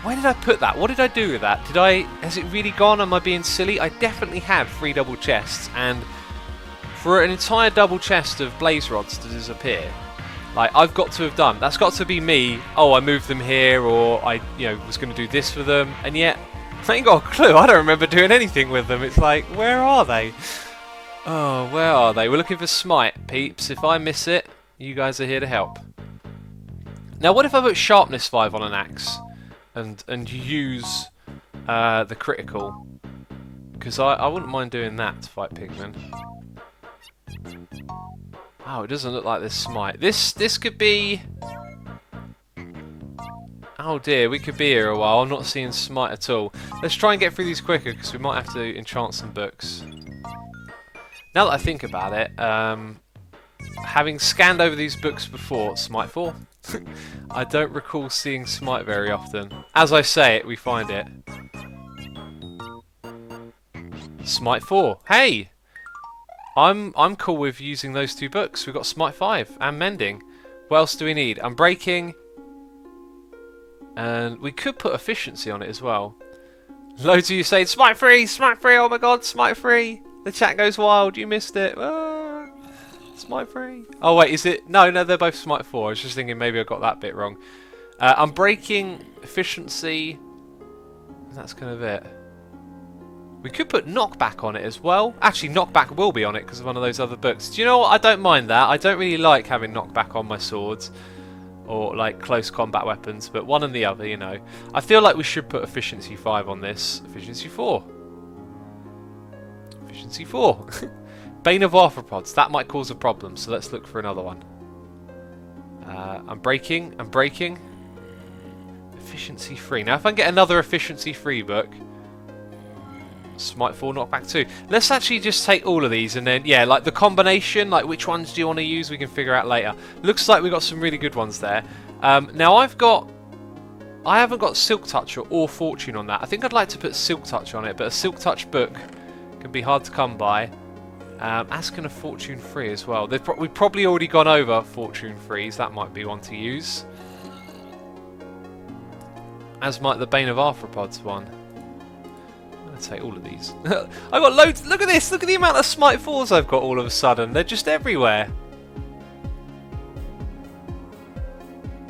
where did I put that? What did I do with that? Has it really gone? Am I being silly? I definitely had 3 double chests, and for an entire double chest of blaze rods to disappear, like, I've got to have done. That's got to be me. Oh, I moved them here, or I, was going to do this for them, and yet I ain't got a clue. I don't remember doing anything with them. It's like, where are they? Oh, where are they? We're looking for Smite, peeps. If I miss it, you guys are here to help. Now, what if I put sharpness 5 on an axe and use the critical? Because I wouldn't mind doing that to fight pigmen. Oh, it doesn't look like this Smite. This could be... Oh dear, we could be here a while. I'm not seeing Smite at all. Let's try and get through these quicker, because we might have to enchant some books. Now that I think about it, having scanned over these books before, Smite 4, I don't recall seeing Smite very often. As I say it, we find it. Smite 4. Hey! I'm cool with using those 2 books. We've got Smite 5 and Mending. What else do we need? Unbreaking. And we could put Efficiency on it as well. Loads of you saying, Smite 3! Smite 3! Oh my god, Smite 3! The chat goes wild, you missed it. Ah, Smite 3. Oh wait, is it? No, they're both Smite 4. I was just thinking maybe I got that bit wrong. Unbreaking, Efficiency. That's kind of it. We could put Knockback on it as well. Actually, Knockback will be on it because of one of those other books. Do you know what? I don't mind that. I don't really like having Knockback on my swords. Or like close combat weapons. But one and the other, I feel like we should put Efficiency 5 on this. Efficiency 4. Efficiency 4. Bane of Arthropods. That might cause a problem, so let's look for another one. I'm breaking. Efficiency 3. Now, if I can get another Efficiency 3 book, Smite 4, Knockback 2. Let's actually just take all of these, and then, yeah, like the combination, like which ones do you want to use, we can figure out later. Looks like we've got some really good ones there. Now, I haven't got Silk Touch or Fortune on that. I think I'd like to put Silk Touch on it, but a Silk Touch book can be hard to come by. As can a Fortune 3 as well. We've probably already gone over Fortune 3s. That might be one to use. As might the Bane of Arthropods one. I'm going to take all of these. I've got loads. Look at this. Look at the amount of Smite 4s I've got all of a sudden. They're just everywhere.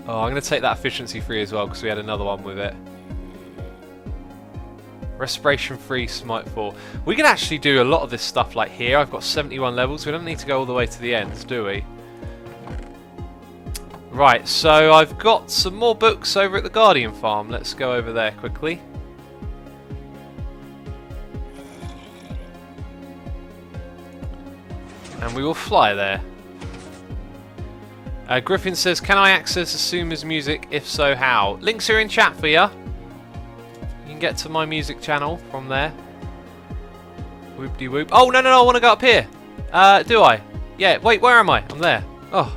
Oh, I'm going to take that Efficiency 3 as well because we had another one with it. Respiration 3, Smite 4. We can actually do a lot of this stuff like here. I've got 71 levels. We don't need to go all the way to the end, do we? Right, so I've got some more books over at the Guardian farm. Let's go over there quickly. And we will fly there. Griffin says, can I access Asuma's music? If so, how? Links are in chat for you. You can get to my music channel from there. Whoop-de-whoop. Oh, no, I want to go up here. Do I? Yeah, wait, where am I? I'm there. Oh.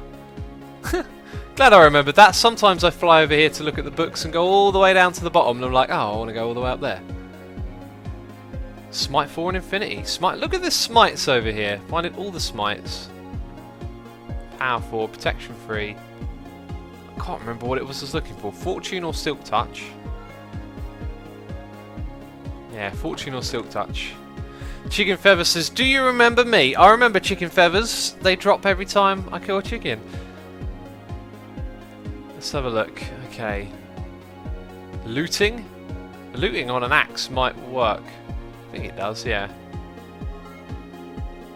Glad I remembered that. Sometimes I fly over here to look at the books and go all the way down to the bottom, and I'm like, oh, I want to go all the way up there. Smite 4 and Infinity. Smite. Look at the smites over here. Finding all the smites. Power 4, Protection 3. I can't remember what it was I was looking for. Fortune or Silk Touch? Yeah, Fortune or Silk Touch. Chicken Feather says, do you remember me? I remember chicken feathers. They drop every time I kill a chicken. Let's have a look. Okay. Looting? Looting on an axe might work. I think it does, yeah.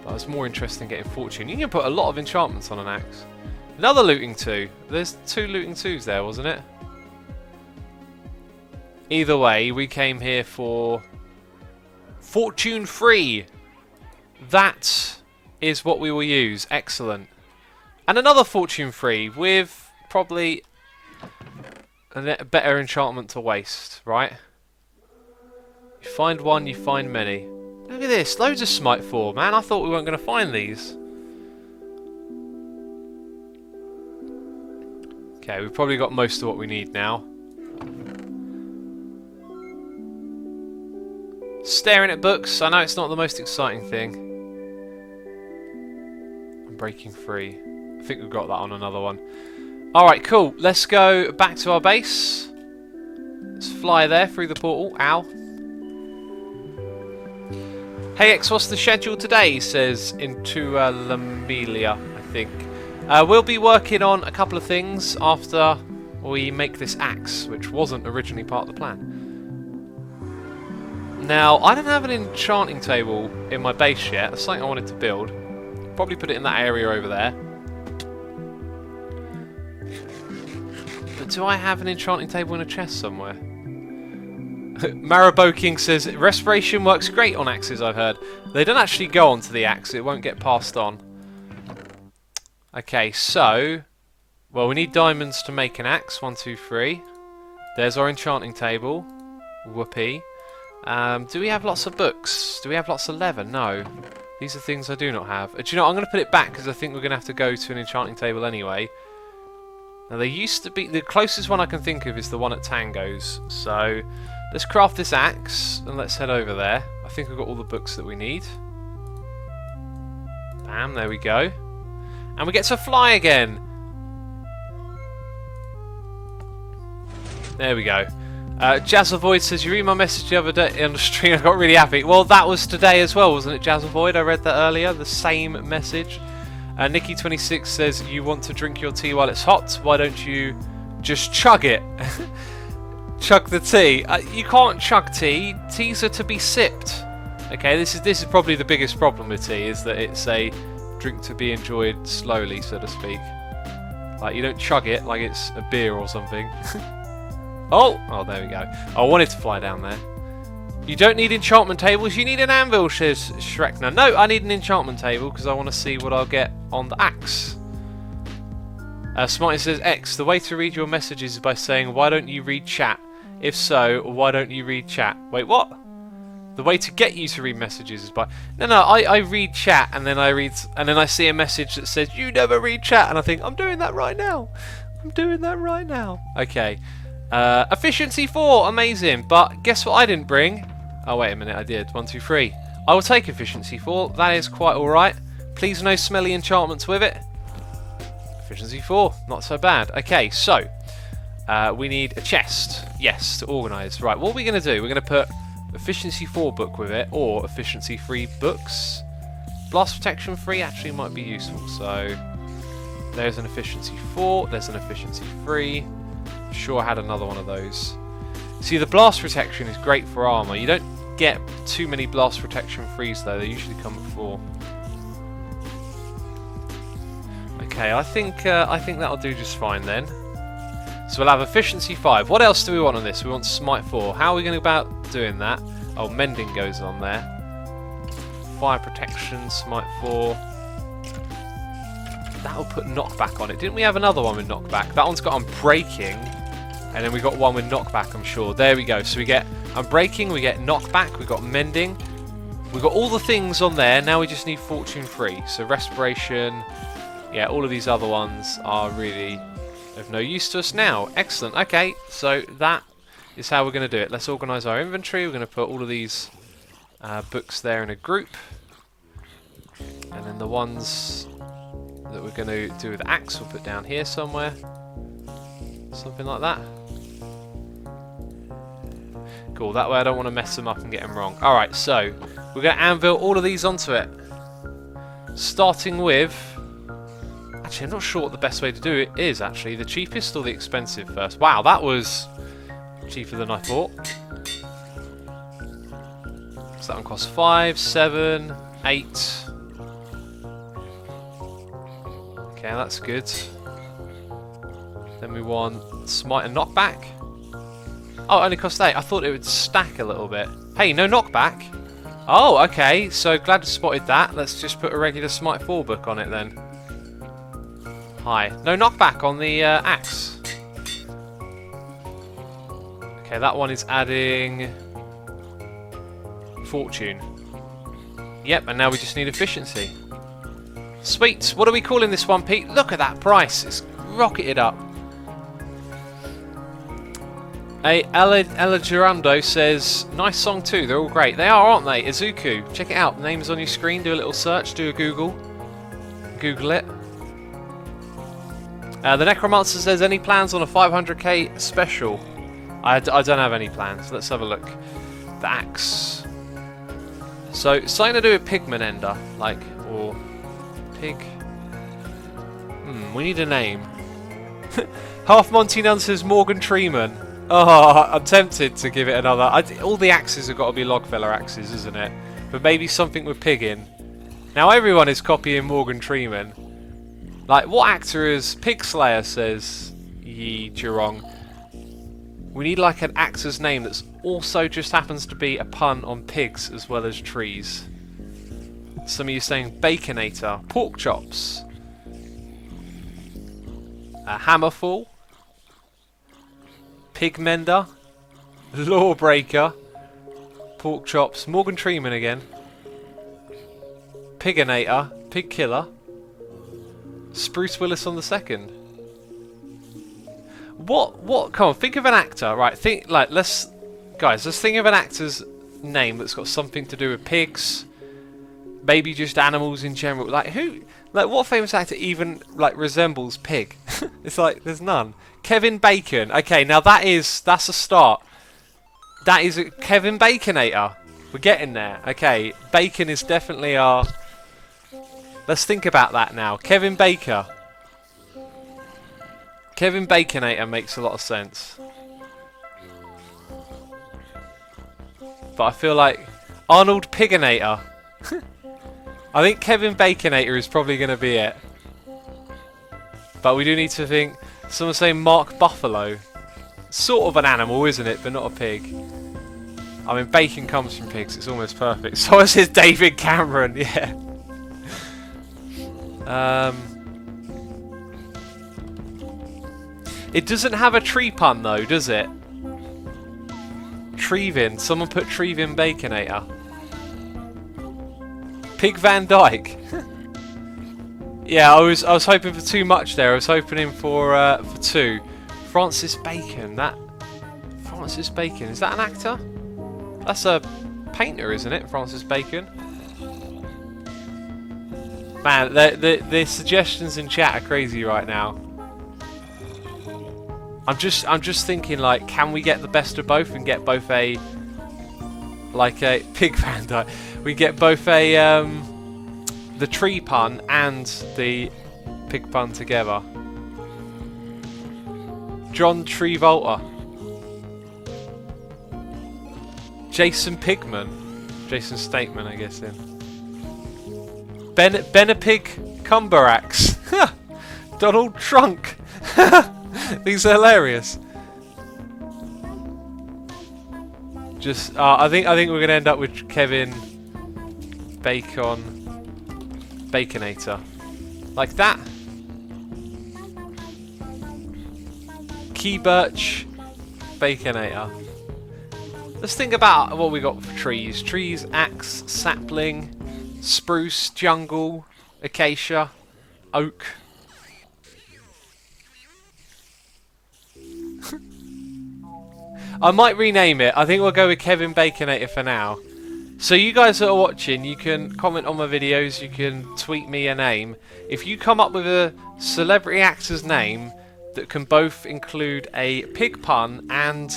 But it's more interesting getting fortune. You can put a lot of enchantments on an axe. Another looting 2. There's 2 looting 2s there, wasn't it? Either way, we came here for fortune 3. That is what we will use. Excellent. And another fortune 3 with probably a better enchantment to waste, right? You find one, you find many. Look at this, loads of Smite 4, man. I thought we weren't going to find these. Okay, we've probably got most of what we need now. Staring at books. I know it's not the most exciting thing. I'm breaking free. I think we've got that on another one. Alright, cool. Let's go back to our base. Let's fly there through the portal. Ow. Hey X, what's the schedule today? Says Intua Lamelia, I think. We'll be working on a couple of things after we make this axe, which wasn't originally part of the plan. Now, I don't have an enchanting table in my base yet. That's something I wanted to build. Probably put it in that area over there. But do I have an enchanting table in a chest somewhere? Marabo King says, respiration works great on axes, I've heard. They don't actually go onto the axe, it won't get passed on. Okay, so... well, we need diamonds to make an axe. 1, 2, 3. There's our enchanting table. Whoopee. Do we have lots of books? Do we have lots of leather? No. These are things I do not have. Do you know, I'm going to put it back because I think we're going to have to go to an enchanting table anyway. Now, they used to be... the closest one I can think of is the one at Tango's. So, let's craft this axe and let's head over there. I think we've got all the books that we need. Bam, there we go. And we get to fly again. There we go. Jazzavoid says, you read my message the other day on the stream, I got really happy. Well, that was today as well, wasn't it, Jazzavoid? I read that earlier, the same message. Nikki26 says, you want to drink your tea while it's hot, why don't you just chug it? Chug the tea. You can't chug tea, teas are to be sipped. Okay, this is probably the biggest problem with tea, is that it's a drink to be enjoyed slowly, so to speak. Like, you don't chug it like it's a beer or something. Oh, there we go. I wanted to fly down there. You don't need enchantment tables, you need an anvil, says Shrekner. No, I need an enchantment table because I want to see what I'll get on the axe. Smarty says, X, the way to read your messages is by saying, why don't you read chat? If so, why don't you read chat? Wait, what? The way to get you to read messages is by... No, I read chat and then I see a message that says, you never read chat, and I think, I'm doing that right now. I'm doing that right now. Okay. Efficiency 4, amazing. But guess what I didn't bring? Oh, wait a minute, I did. 1, 2, 3. I will take efficiency 4. That is quite alright. Please no smelly enchantments with it. Efficiency 4, not so bad. Okay, so we need a chest. Yes, to organise. Right, what are we going to do? We're going to put efficiency 4 book with it, or efficiency 3 books. Blast protection 3 actually might be useful. So there's an efficiency 4. There's an efficiency 3. Sure, I had another one of those. See, the blast protection is great for armor. You don't get too many blast protection 3s though. They usually come at 4. Okay, I think that'll do just fine then. So we'll have efficiency 5. What else do we want on this? We want smite 4. How are we going about doing that? Oh, mending goes on there. Fire protection, smite 4. That'll put knockback on it. Didn't we have another one with knockback? That one's got unbreaking. And then we got one with knockback, I'm sure. There we go. So we get unbreaking, we get knockback, we got mending. We got all the things on there. Now we just need fortune 3. So respiration. Yeah, all of these other ones are really of no use to us now. Excellent. Okay, so that is how we're going to do it. Let's organise our inventory. We're going to put all of these books there in a group. And then the ones that we're going to do with the axe we'll put down here somewhere. Something like that. Cool, that way I don't want to mess them up and get them wrong. Alright, so we're going to anvil all of these onto it. Starting with... Actually, I'm not sure what the best way to do it is, actually. The cheapest or the expensive first? Wow, that was cheaper than I thought. So that one costs 5, 7, 8... Okay, that's good. Then we want smite and knockback. Oh, it only costs 8. I thought it would stack a little bit. Hey, no knockback. Oh, okay. So glad you spotted that. Let's just put a regular smite 4 book on it then. Hi. No knockback on the axe. Okay, that one is adding fortune. Yep, and now we just need efficiency. Sweet. What are we calling this one, Pete? Look at that price. It's rocketed up. Ella Gerando says, nice song too. They're all great. They are, aren't they? Izuku. Check it out. The name is on your screen. Do a little search. Do a Google. Google it. The Necromancer says, any plans on a 500k special? I don't have any plans. Let's have a look. The axe. So, something to do with pigment ender. Like, or... Pig. We need a name. Half Monty Nunn says Morgan Treeman. Oh, I'm tempted to give it another. All the axes have got to be Logfeller axes, isn't it? But maybe something with pig in. Now everyone is copying Morgan Treeman. Like, what actor is Pig Slayer, says Yi Jirong. We need like an actor's name that's also just happens to be a pun on pigs as well as trees. Some of you saying Baconator, pork chops, a Hammerfall, Pigmender, Lawbreaker, pork chops, Morgan Treeman again, Piganator, Pig Killer, Spruce Willis on the second. What? Come on, think of an actor, right? Let's think of an actor's name that's got something to do with pigs. Maybe just animals in general. Like who? Like what famous actor even like resembles pig? It's like there's none. Kevin Bacon. Okay, now that's a start. That is a Kevin Baconator. We're getting there. Okay, bacon is definitely our. Let's think about that now. Kevin Baker. Kevin Baconator makes a lot of sense. But I feel like Arnold Piganator. I think Kevin Baconator is probably going to be it. But we do need to think... Someone saying Mark Buffalo. Sort of an animal, isn't it? But not a pig. I mean, bacon comes from pigs. It's almost perfect. So it says David Cameron. Yeah. It doesn't have a tree pun, though, does it? Trevin. Someone put Trevin Baconator. Pig Van Dyke. Yeah, I was hoping for too much there. I was hoping for 2. Francis Bacon. Francis Bacon. Is that an actor? That's a painter, isn't it? Francis Bacon. Man, the suggestions in chat are crazy right now. I'm just thinking, like, can we get the best of both and get both a Pig Van Dyke? We get both a the tree pun and the pig pun together. John Travolta. Jason Pigman. Jason Stateman, I guess then. Benepig Cumberax. Donald Trunk. These are hilarious. Just, I think we're gonna end up with Kevin Baconator, like that. Key Birch Baconator. Let's think about what we got for trees. Trees, axe, sapling, spruce, jungle, acacia, oak. I might rename it. I think we'll go with Kevin Baconator for now. So you guys that are watching, you can comment on my videos, you can tweet me a name. If you come up with a celebrity actor's name that can both include a pig pun and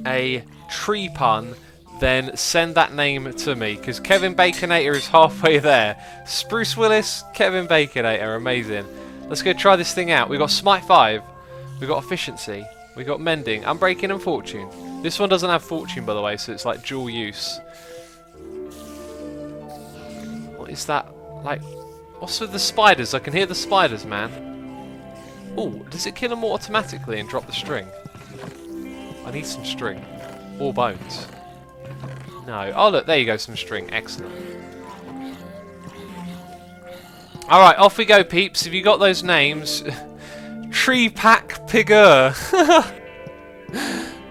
a tree pun, then send that name to me, because Kevin Baconator is halfway there. Spruce Willis, Kevin Baconator, amazing. Let's go try this thing out. We've got Smite 5, we've got Efficiency, we've got Mending, Unbreaking and Fortune. This one doesn't have Fortune, by the way, so it's like dual use. What is that? Like, what's with the spiders? I can hear the spiders, man. Oh, does it kill them automatically and drop the string? I need some string. Or bones. No. Oh, look, there you go, some string. Excellent. Alright, off we go, peeps. Have you got those names? Tree Pack Pigger.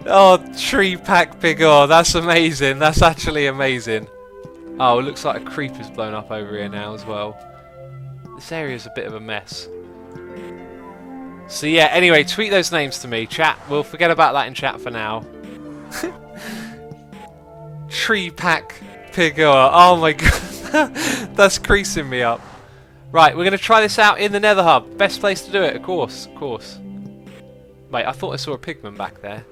Oh, Tree Pack Pigger. That's amazing. That's actually amazing. Oh, it looks like a creeper's blown up over here now as well. This area's a bit of a mess. So yeah, anyway, tweet those names to me. Chat, we'll forget about that in chat for now. Tree Pack Pigger. Oh my god. That's creasing me up. Right, we're going to try this out in the Nether Hub. Best place to do it, of course. Of course. Wait, I thought I saw a pigman back there.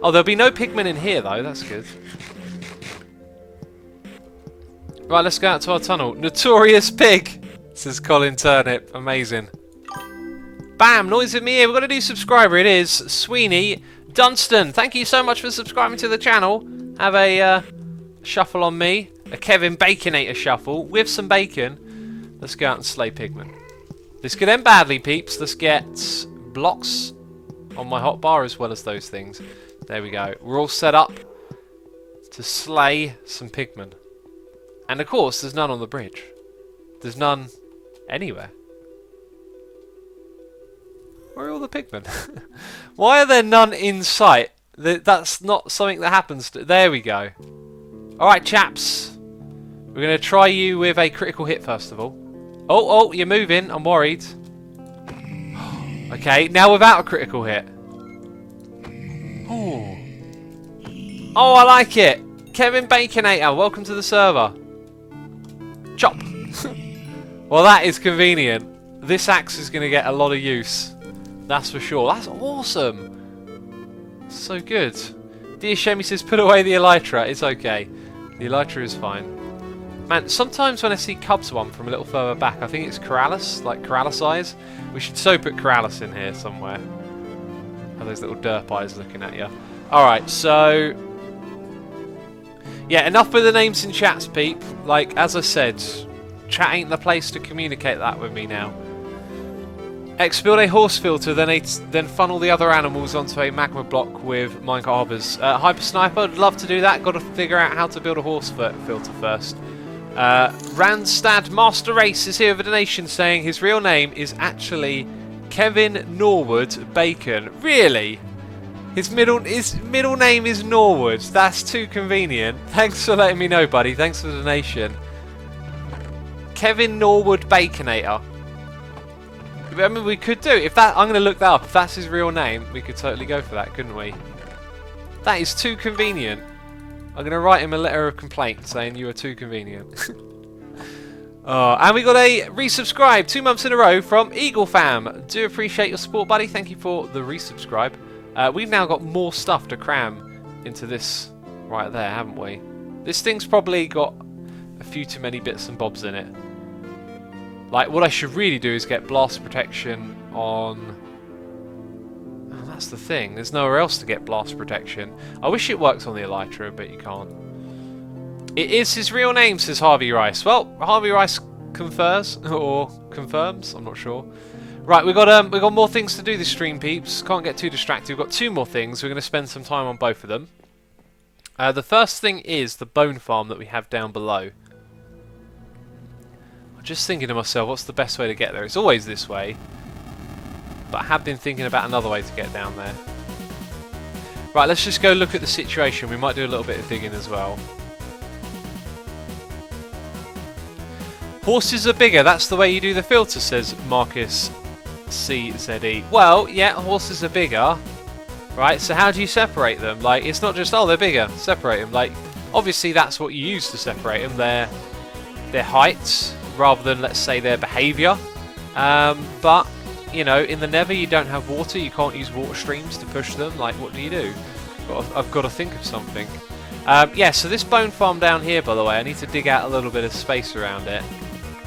Oh, there'll be no pigmen in here, though. That's good. Right, let's go out to our tunnel. Notorious Pig, says Colin Turnip. Amazing. Bam, noise of me here. We've got a new subscriber. It is Sweeney Dunstan. Thank you so much for subscribing to the channel. Have a shuffle on me. A Kevin Baconator shuffle with some bacon. Let's go out and slay pigmen. This could end badly, peeps. Let's get blocks on my hotbar as well as those things. There we go. We're all set up to slay some pigmen. And of course, there's none on the bridge. There's none anywhere. Where are all the pigmen? Why are there none in sight? That's not something that happens. There we go. Alright, chaps. We're going to try you with a critical hit first of all. Oh, you're moving. I'm worried. Okay, now without a critical hit. Oh, I like it. Kevin Baconator, welcome to the server. Chop. Well, that is convenient. This axe is going to get a lot of use. That's for sure. That's awesome. So good. Dear Shemi says, put away the elytra. It's okay. The elytra is fine. Man, sometimes when I see Cubs one from a little further back, I think it's Corrales, like Corrales eyes. We should so put Corrales in here somewhere. Have those little derp eyes looking at you. Alright, so... yeah, enough with the names in chats, peep. Like, as I said, chat ain't the place to communicate that with me now. Build a horse filter, then funnel the other animals onto a magma block with minecart hoppers. Hyper Sniper, I'd love to do that. Got to figure out how to build a horse filter first. Randstad Master Race is here with a donation saying his real name is actually Kevin Norwood Bacon. Really? His middle name is Norwood. That's too convenient. Thanks for letting me know, buddy. Thanks for the donation. Kevin Norwood Baconator. I mean, we could do if that. I'm going to look that up. If that's his real name, we could totally go for that, couldn't we? That is too convenient. I'm going to write him a letter of complaint saying you are too convenient. And we got a resubscribe 2 months in a row from Eagle Fam. Do appreciate your support, buddy. Thank you for the resubscribe. We've now got more stuff to cram into this right there, haven't we? This thing's probably got a few too many bits and bobs in it. Like, what I should really do is get blast protection on... oh, that's the thing. There's nowhere else to get blast protection. I wish it worked on the elytra, but you can't. It is his real name, says Harvey Rice. Well, Harvey Rice confers, or confirms, I'm not sure. Right, we've got more things to do this stream, peeps. Can't get too distracted. We've got 2 more things. We're going to spend some time on both of them. The first thing is the bone farm that we have down below. I'm just thinking to myself, what's the best way to get there? It's always this way. But I have been thinking about another way to get down there. Right, let's just go look at the situation. We might do a little bit of digging as well. Horses are bigger, that's the way you do the filter, says Marcus CZE. Well, yeah, horses are bigger. right? So how do you separate them? Like, it's not just, oh, they're bigger, separate them. Like, obviously that's what you use to separate them, their heights, rather than, let's say, their behaviour. But, you know, in the Nether you don't have water, you can't use water streams to push them. Like, what do? I've got to think of something. Yeah, so this bone farm down here, by the way, I need to dig out a little bit of space around it.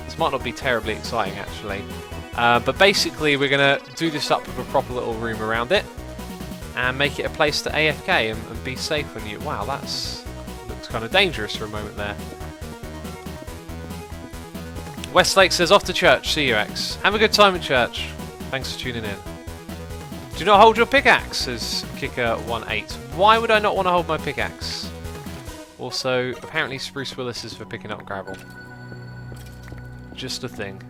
This might not be terribly exciting, actually. But basically, we're going to do this up with a proper little room around it. And make it a place to AFK and be safe when you... Wow, looks kind of dangerous for a moment there. Westlake says, off to church. See you, X. Have a good time at church. Thanks for tuning in. Do not hold your pickaxe, says Kicker18. Why would I not want to hold my pickaxe? Also, apparently Spruce Willis is for picking up gravel. Just a thing.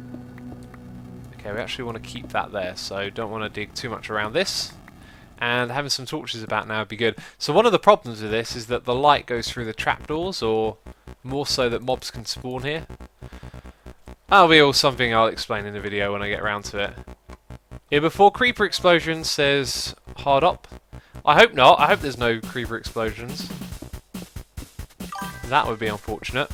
Okay, we actually want to keep that there, so don't want to dig too much around this. And having some torches about now would be good. So one of the problems with this is that the light goes through the trapdoors, or more so that mobs can spawn here. That'll be all something I'll explain in the video when I get around to it. Here before creeper explosions, says hard up. I hope not. I hope there's no creeper explosions. That would be unfortunate.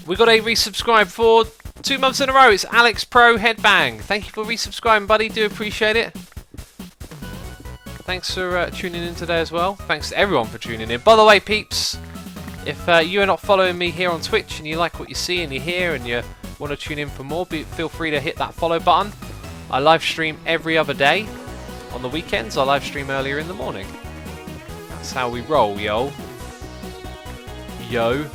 We got a resubscribe for 2 months in a row. It's Alex Pro Headbang. Thank you for resubscribing, buddy. Do appreciate it. Thanks for tuning in today as well. Thanks to everyone for tuning in. By the way, peeps, if you are not following me here on Twitch and you like what you see and you hear and you want to tune in for more, feel free to hit that follow button. I live stream every other day. On the weekends, I live stream earlier in the morning. That's how we roll, yo. Yo.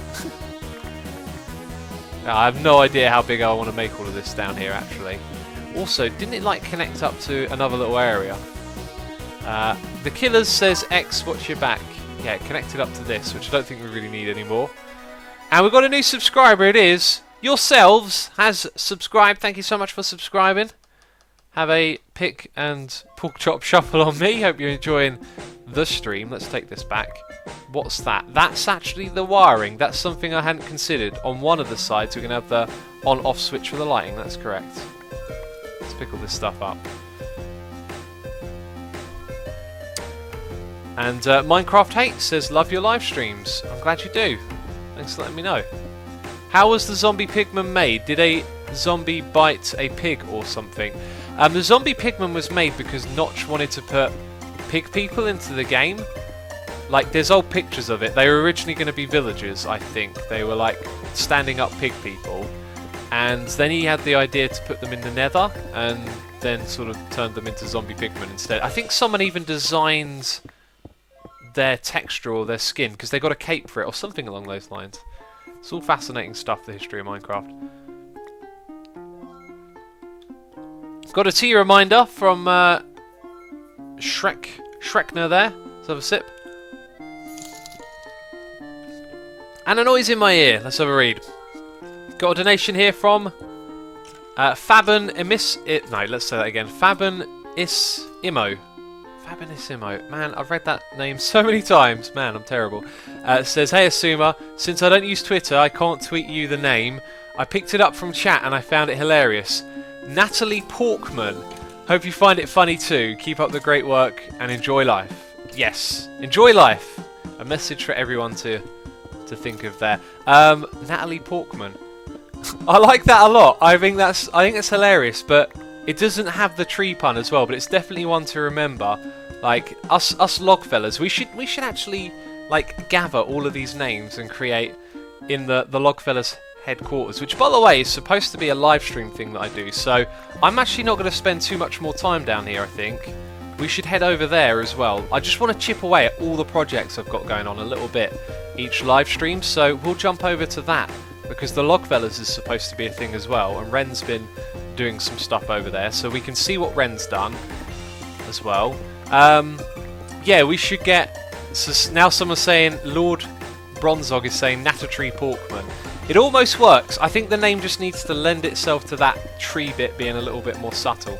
I have no idea how big I want to make all of this down here, actually. Also, didn't it like connect up to another little area? The Killers says, X, watch your back. Yeah, it connected up to this, which I don't think we really need anymore. And we've got a new subscriber, it is. Yourselves has subscribed. Thank you so much for subscribing. Have a pick and pork chop shuffle on me. Hope you're enjoying the stream. Let's take this back. What's that? That's actually the wiring. That's something I hadn't considered. On one of the sides, we're going to have the on-off switch for the lighting. That's correct. Let's pick all this stuff up. And Minecraft Hate says, love your live streams. I'm glad you do. Thanks for letting me know. How was the zombie pigman made? Did a zombie bite a pig or something? The zombie pigman was made because Notch wanted to put pig people into the game. Like, there's old pictures of it. They were originally going to be villagers, I think. They were like standing up pig people. And then he had the idea to put them in the Nether and then sort of turned them into zombie pigmen instead. I think someone even designed their texture or their skin because they got a cape for it or something along those lines. It's all fascinating stuff, the history of Minecraft. Got a tea reminder from Shrekner there. Let's have a sip. And a noise in my ear. Let's have a read. Got a donation here from Faben Emis. No, let's say that again. Faben Isimo. Fabinissimo. Man, I've read that name so many times. Man, I'm terrible. It says, hey Asuma, since I don't use Twitter, I can't tweet you the name. I picked it up from chat and I found it hilarious. Natalie Porkman. Hope you find it funny too. Keep up the great work and enjoy life. Yes, enjoy life. A message for everyone to think of there. Natalie Porkman. I like that a lot. I think that's hilarious, but it doesn't have the tree pun as well, but it's definitely one to remember. Like us Logfellas, we should actually like gather all of these names and create in the Logfellas headquarters, which by the way is supposed to be a live stream thing that I do. So I'm actually not going to spend too much more time down here. I think we should head over there as well. I just want to chip away at all the projects I've got going on a little bit each live stream. So we'll jump over to that because the Logfellas is supposed to be a thing as well, and Ren's been doing some stuff over there, so we can see what Ren's done as well. Yeah, we should get... So now someone's saying, Lord Bronzog is saying Natatree Porkman. It almost works. I think the name just needs to lend itself to that tree bit being a little bit more subtle,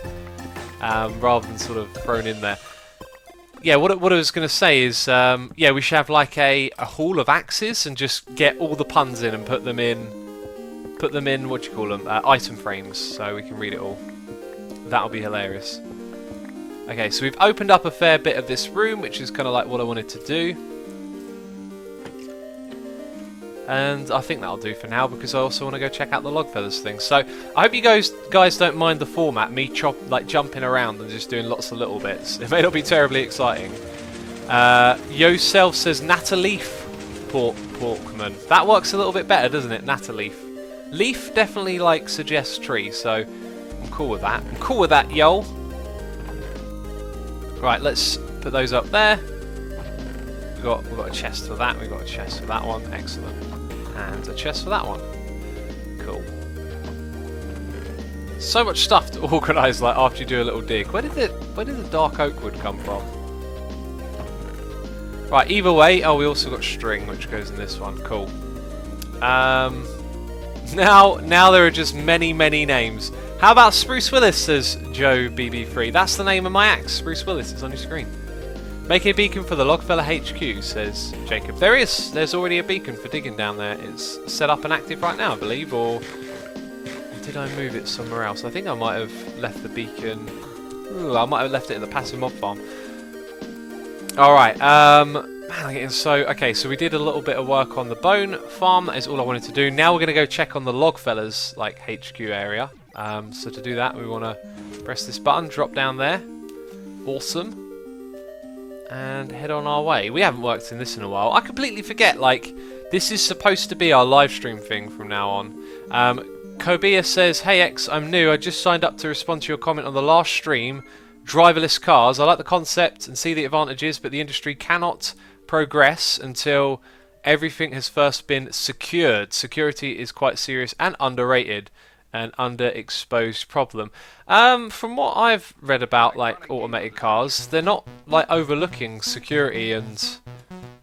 rather than sort of thrown in there. Yeah, what I was going to say is, yeah, we should have like a hall of axes and just get all the puns in and put them in, what do you call them, item frames, so we can read it all. That'll be hilarious. Okay, so we've opened up a fair bit of this room, which is kind of like what I wanted to do. And I think that'll do for now, because I also want to go check out the log feathers thing. So I hope you guys don't mind the format, me jumping around and just doing lots of little bits. It may not be terribly exciting. Yoself says Nataleaf Porkman. That works a little bit better, doesn't it? Nataleaf. Leaf definitely like suggests tree, so I'm cool with that. I'm cool with that, yo. Right, let's put those up there. We've got a chest for that. We've got a chest for that one. Excellent. And a chest for that one. Cool. So much stuff to organise. Like after you do a little dig. Where did the dark oak wood come from? Right. Either way. Oh, we also got string, which goes in this one. Cool. Now there are just many names. How about Spruce Willis? Says Joe BB3. That's the name of my axe. Spruce Willis. It's on your screen. Make a beacon for the Logfella HQ, says Jacob. There's already a beacon for digging down there. It's set up and active right now, I believe, or did I move it somewhere else? I think I might have left the beacon. Ooh, I might have left it at the passive mob farm. Alright, so we did a little bit of work on the bone farm. That is all I wanted to do. Now we're going to go check on the Logfellas like HQ area. So to do that, we want to press this button, drop down there. Awesome. And head on our way. We haven't worked in this in a while. I completely forget, like, this is supposed to be our live stream thing from now on. Kobia says, hey X, I'm new. I just signed up to respond to your comment on the last stream. Driverless cars. I like the concept and see the advantages, but the industry cannot progress until everything has first been secured. Security is quite serious and underrated. An underexposed problem. From what I've read about like automated cars, they're not like overlooking security and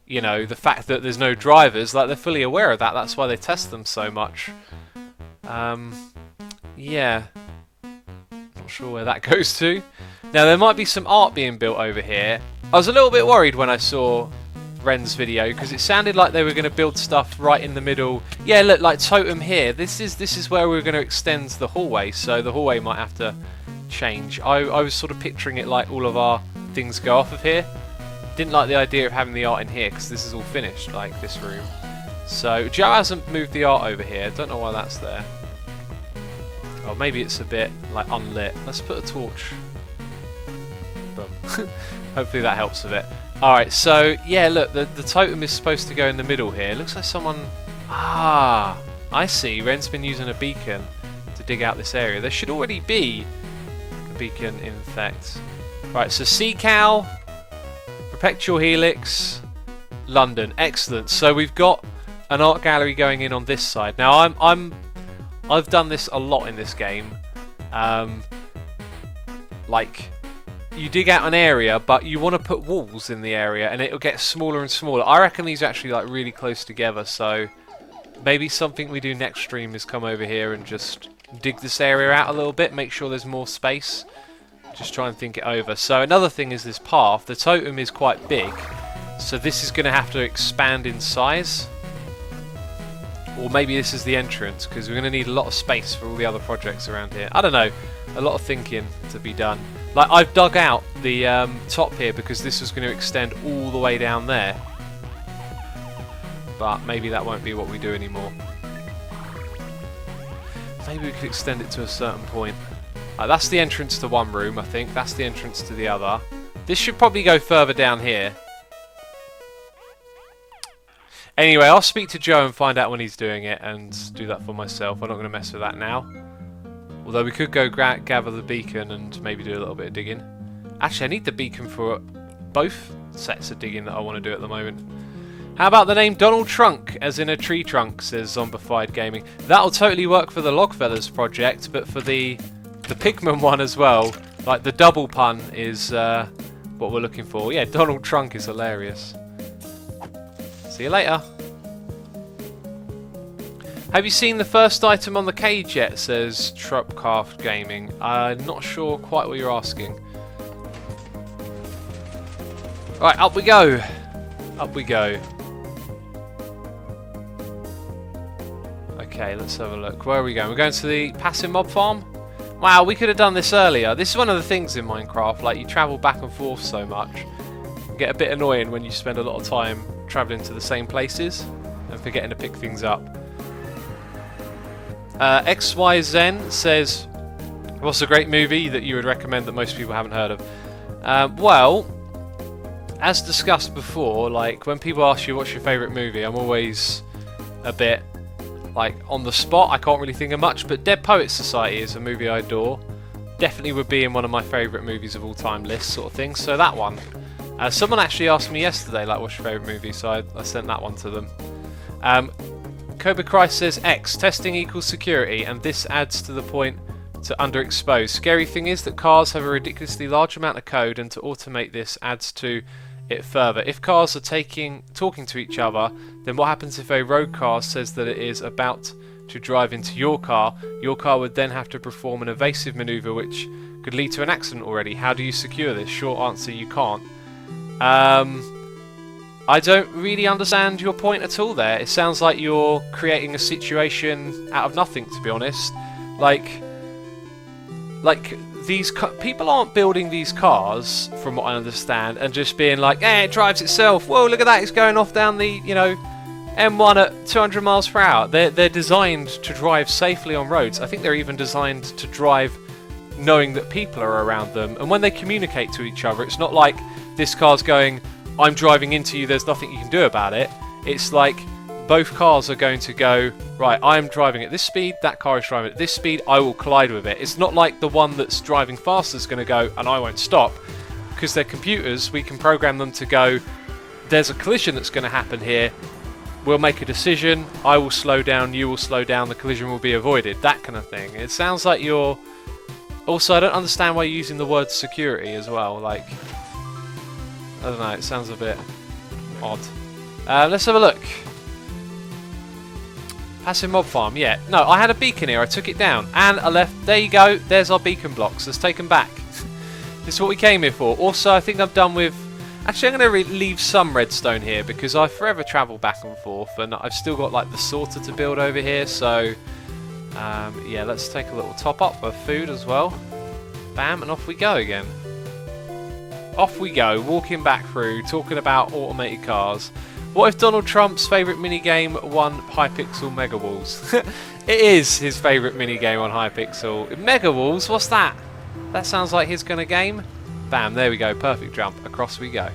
you know the fact that there's no drivers. Like they're fully aware of that. That's why they test them so much. Yeah, not sure where that goes to. Now there might be some art being built over here. I was a little bit worried when I saw Ren's video because it sounded like they were going to build stuff right in the middle. Yeah, look, like totem here. This is where we're going to extend the hallway, so the hallway might have to change. I was sort of picturing it like all of our things go off of here. Didn't like the idea of having the art in here because this is all finished, like this room. So Joe hasn't moved the art over here. Don't know why that's there. Oh, maybe it's a bit like unlit. Let's put a torch. Boom. Hopefully that helps with it. Alright, so yeah, look, the totem is supposed to go in the middle here. Looks like someone... Ah, I see. Ren's been using a beacon to dig out this area. There should already be a beacon in effect. Right, so Sea Cow, Perpetual Helix, London. Excellent. So we've got an art gallery going in on this side. Now I've done this a lot in this game. Like, you dig out an area, but you want to put walls in the area, and it'll get smaller and smaller. I reckon these are actually like really close together, so maybe something we do next stream is come over here and just dig this area out a little bit, make sure there's more space. Just try and think it over. So another thing is this path. The totem is quite big, so this is going to have to expand in size. Or maybe this is the entrance, because we're going to need a lot of space for all the other projects around here. I don't know. A lot of thinking to be done. Like, I've dug out the top here because this was going to extend all the way down there. But maybe that won't be what we do anymore. Maybe we could extend it to a certain point. That's the entrance to one room, I think. That's the entrance to the other. This should probably go further down here. Anyway, I'll speak to Joe and find out when he's doing it and do that for myself. I'm not going to mess with that now. Although we could go gather the beacon and maybe do a little bit of digging. Actually, I need the beacon for both sets of digging that I want to do at the moment. How about the name Donald Trunk, as in a tree trunk, says Zombified Gaming. That'll totally work for the Logfellas project, but for the Pigman one as well, like the double pun is what we're looking for. Yeah, Donald Trunk is hilarious. See you later. Have you seen the first item on the cage yet? Says Trupcraft Gaming. I'm not sure quite what you're asking. Right, up we go. Up we go. Okay, let's have a look. Where are we going? We're going to the passive mob farm. Wow, we could have done this earlier. This is one of the things in Minecraft, like you travel back and forth so much. It can get a bit annoying when you spend a lot of time travelling to the same places and forgetting to pick things up. XYZen says, what's a great movie that you would recommend that most people haven't heard of? Well, as discussed before, like when people ask you what's your favourite movie, I'm always a bit like on the spot. I can't really think of much, but Dead Poets Society is a movie I adore. Definitely would be in one of my favourite movies of all time lists, sort of thing. So that one. Someone actually asked me yesterday, like, what's your favourite movie? So I sent that one to them. Cobra Christ says X, testing equals security, and this adds to the point to underexposed. Scary thing is that cars have a ridiculously large amount of code, and to automate this adds to it further. If cars are talking to each other, then what happens if a road car says that it is about to drive into your car? Your car would then have to perform an evasive maneuver which could lead to an accident already. How do you secure this? Short answer, you can't. I don't really understand your point at all there. It sounds like you're creating a situation out of nothing, to be honest. Like these people aren't building these cars, from what I understand, and just being like, "Eh, it drives itself. Whoa, look at that! It's going off down the, M1 at 200 miles per hour." They're designed to drive safely on roads. I think they're even designed to drive knowing that people are around them. And when they communicate to each other, it's not like this car's going, "I'm driving into you. There's nothing you can do about it." It's like both cars are going to go, right, I'm driving at this speed, that car is driving at this speed, I will collide with it. It's not like the one that's driving faster is going to go, and I won't stop. Because they're computers, we can program them to go, there's a collision that's going to happen here, we'll make a decision, I will slow down, you will slow down, the collision will be avoided, that kind of thing. It sounds like you're... Also, I don't understand why you're using the word security as well, like... I don't know, it sounds a bit odd. Let's have a look. Passive mob farm, yeah. No, I had a beacon here, I took it down, and I left. There you go, there's our beacon blocks. Let's take them back. This is what we came here for. Also, I think I'm done with... Actually, I'm going to leave some redstone here, because I forever travel back and forth, and I've still got, like, the sorter to build over here, so... yeah, let's take a little top up of food as well. Bam, and off we go again. Off we go, walking back through, talking about automated cars. What if Donald Trump's favourite minigame won Hypixel Mega Walls? It is his favourite minigame on Hypixel. Mega Walls? What's that? That sounds like his kind of game. Bam, there we go, perfect jump. Across we go.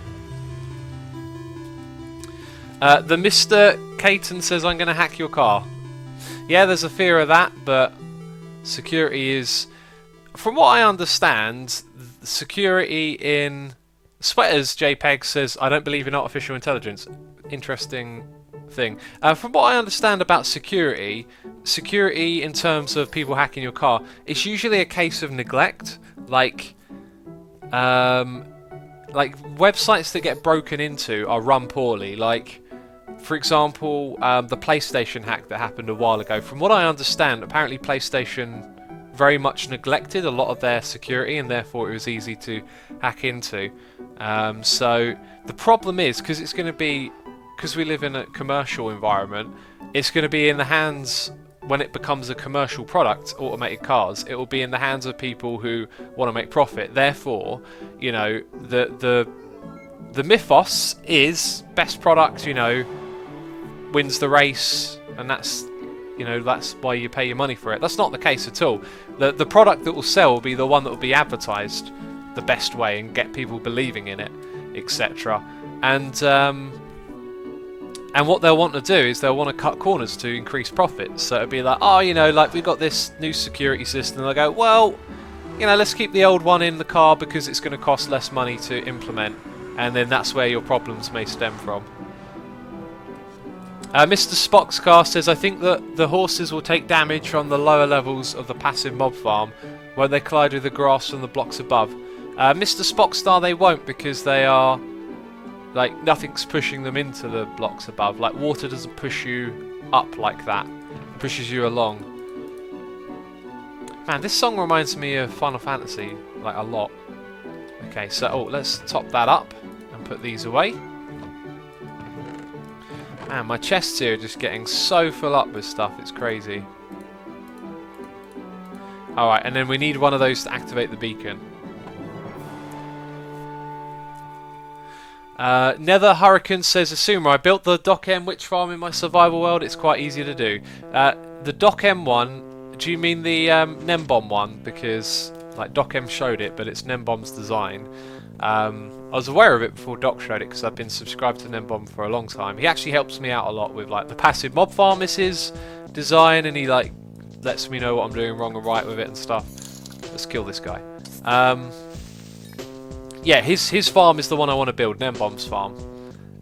The Mr. Caton says, I'm going to hack your car. Yeah, there's a fear of that, but security is... From what I understand, security in... Sweaters JPEG says, I don't believe in artificial intelligence. Interesting thing. From what I understand about security in terms of people hacking your car, it's usually a case of neglect. Like websites that get broken into are run poorly. Like, for example, the PlayStation hack that happened a while ago. From what I understand, apparently PlayStation very much neglected a lot of their security, and therefore it was easy to hack into. So the problem is, because it's going to be, because we live in a commercial environment, it's going to be in the hands, when it becomes a commercial product, automated cars, it will be in the hands of people who want to make profit. Therefore, you know, the mythos is best product, you know, wins the race, and that's, you know, that's why you pay your money for it. That's not the case at all. The product that will sell will be the one that will be advertised the best way and get people believing in it, etc. And what they'll want to do is they'll want to cut corners to increase profits. So it'll be like, oh, you know, like we've got this new security system. And they'll go, well, you know, let's keep the old one in the car because it's going to cost less money to implement. And then that's where your problems may stem from. Mr. Spock's car says, I think that the horses will take damage from the lower levels of the passive mob farm when they collide with the grass from the blocks above. Mr. Spockstar, they won't, because they are, like, nothing's pushing them into the blocks above. Like, water doesn't push you up like that. It pushes you along. Man, this song reminds me of Final Fantasy, like, a lot. Okay, so, let's top that up and put these away. Man, my chests here are just getting so full up with stuff, it's crazy. Alright, and then we need one of those to activate the beacon. Nether Hurricane says, Assumer, I built the Dock M witch farm in my survival world. It's quite easy to do. The Dock M one, do you mean the Nembomb one? Because like Dock M showed it, but it's Nembomb's design. I was aware of it before Doc showed it because I've been subscribed to Nembomb for a long time. He actually helps me out a lot with like the passive mob farm is his design, and he like lets me know what I'm doing wrong and right with it and stuff. Let's kill this guy. Yeah, his farm is the one I want to build, Nembomb's farm.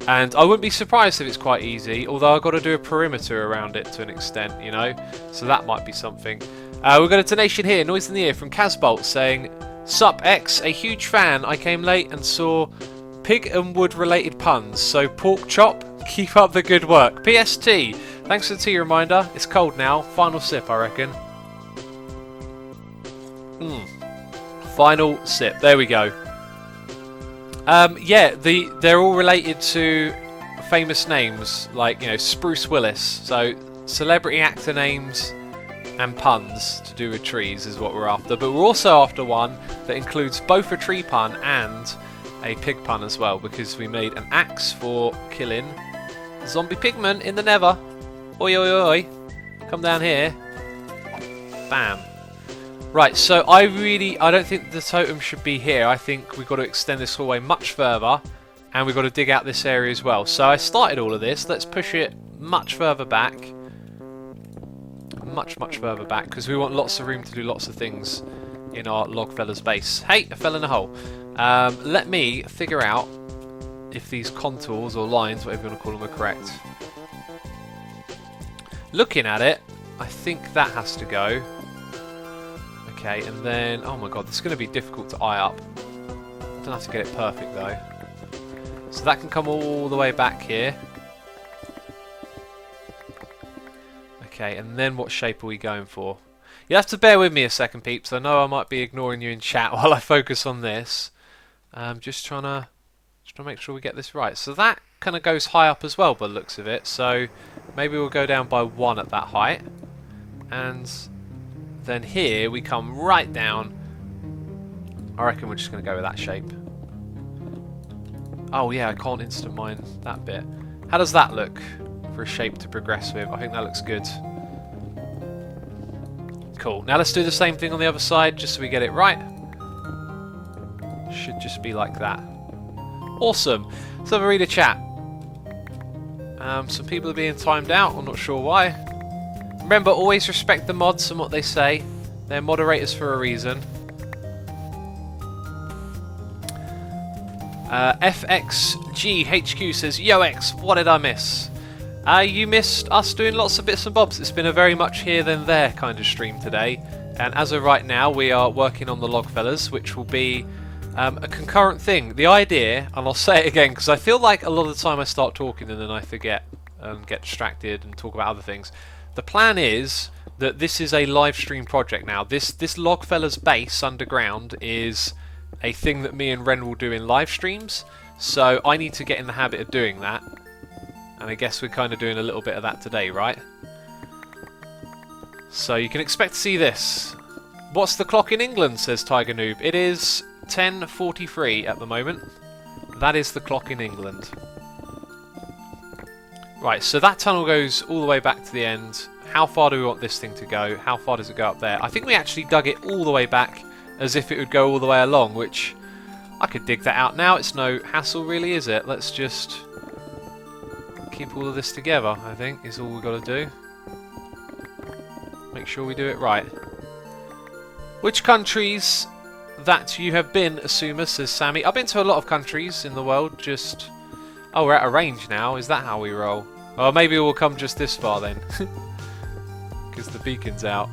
And I wouldn't be surprised if it's quite easy, although I've got to do a perimeter around it to an extent, you know? So that might be something. We've got a donation here, Noise in the Ear, from Casbolt saying, Sup X, a huge fan. I came late and saw pig and wood related puns, so pork chop, keep up the good work. PST, thanks for the tea reminder. It's cold now. Final sip, I reckon. Final sip. There we go. Yeah, they're all related to famous names, like, you know, Spruce Willis. So celebrity actor names and puns to do with trees is what we're after. But we're also after one that includes both a tree pun and a pig pun as well, because we made an axe for killing zombie pigmen in the Nether. Oi, oi, oi. Come down here. Bam. Right, so I don't think the totem should be here. I think we've got to extend this hallway much further, and we've got to dig out this area as well. So I started all of this. Let's push it much further back. Much further back, because we want lots of room to do lots of things in our log fella's base. Hey, I fell in a hole. Let me figure out if these contours or lines, whatever you want to call them, are correct. Looking at it, I think that has to go. Okay, and then, oh my god, this is going to be difficult to eye up. I don't have to get it perfect though. So that can come all the way back here. Okay, and then what shape are we going for? You have to bear with me a second, peeps. I know I might be ignoring you in chat while I focus on this. Just trying to make sure we get this right. So that kind of goes high up as well by the looks of it. So maybe we'll go down by 1 at that height. And then here we come right down. I reckon we're just going to go with that shape. Oh yeah, I can't instant mine that bit. How does that look for a shape to progress with? I think that looks good. Cool. Now let's do the same thing on the other side just so we get it right. Should just be like that. Awesome. Let's have a read of chat. Some people are being timed out. I'm not sure why. Remember, always respect the mods and what they say. They're moderators for a reason. FXGHQ says, Yo X, what did I miss? You missed us doing lots of bits and bobs. It's been a very much here then there kind of stream today. And as of right now, we are working on the Logfellas, which will be a concurrent thing. The idea, and I'll say it again because I feel like a lot of the time I start talking and then I forget and get distracted and talk about other things. The plan is that this is a live stream project now. This Logfellas base underground is a thing that me and Ren will do in live streams. So I need to get in the habit of doing that. And I guess we're kind of doing a little bit of that today, right? So you can expect to see this. What's the clock in England, says Tiger Noob. It is 10:43 at the moment. That is the clock in England. Right, so that tunnel goes all the way back to the end. How far do we want this thing to go? How far does it go up there? I think we actually dug it all the way back as if it would go all the way along, which I could dig that out now. It's no hassle really, is it? Let's just keep all of this together, I think, is all we've got to do. Make sure we do it right. Which countries that you have been, Asuma, says Sammy. I've been to a lot of countries in the world, just... Oh, we're at a range now. Is that how we roll? Or maybe we'll come just this far then. Because the beacon's out.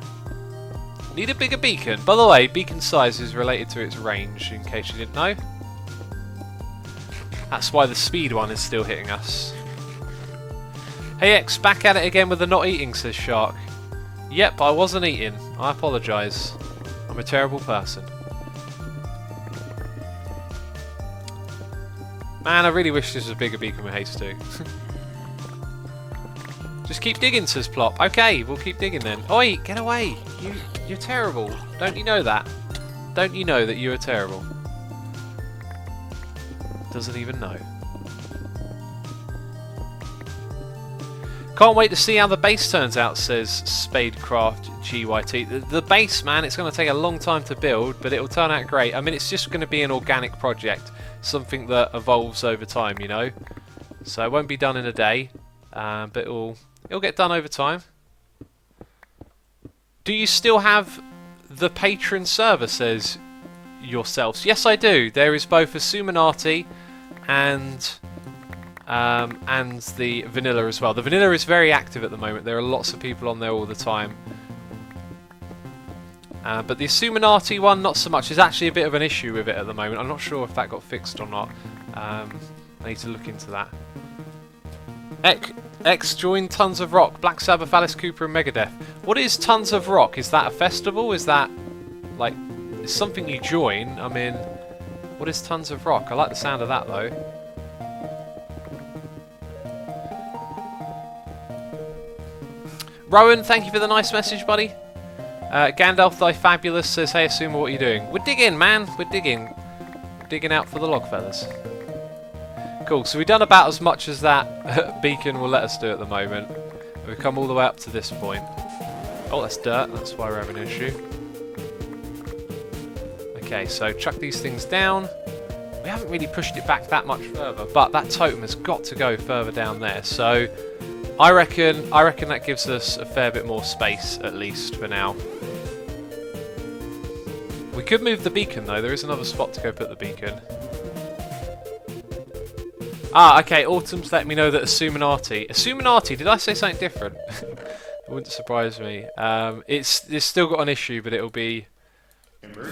Need a bigger beacon. By the way, beacon size is related to its range, in case you didn't know. That's why the speed one is still hitting us. Hey X, back at it again with the not eating, says Shark. Yep, I wasn't eating. I apologise. I'm a terrible person. Man, I really wish this was a bigger beacon with haste too. Just keep digging, says Plop. Okay, we'll keep digging then. Oi, get away! You're terrible. Don't you know that? Don't you know that you are terrible? Doesn't even know. Can't wait to see how the base turns out, says Spadecraft GYT. The base, man, it's going to take a long time to build, but it'll turn out great. I mean, it's just going to be an organic project, something that evolves over time, you know. So it won't be done in a day, but it'll get done over time. Do you still have the patron server, says yourselves? Yes, I do. There is both a Suminati and the vanilla as well. The vanilla is very active at the moment. There are lots of people on there all the time. But the Suminati one, not so much. There's actually a bit of an issue with it at the moment. I'm not sure if that got fixed or not. I need to look into that. X joined Tons of Rock. Black Sabbath, Alice Cooper and Megadeth. What is Tons of Rock? Is that a festival? Is that, like, it's something you join? I mean, what is Tons of Rock? I like the sound of that, though. Rowan, thank you for the nice message, buddy. Gandalf Thy Fabulous says, hey, Asuma, what are you doing? We're digging, man. We're digging. We're digging out for the log feathers. Cool, so we've done about as much as that beacon will let us do at the moment. We've come all the way up to this point. Oh, that's dirt. That's why we're having an issue. Okay, so chuck these things down. We haven't really pushed it back that much further, but that totem has got to go further down there. So I reckon that gives us a fair bit more space, at least for now. We could move the beacon though. There is another spot to go put the beacon. Ah, okay. Autumn's letting me know that Asuminati. Did I say something different? It wouldn't surprise me. It's still got an issue, but it'll be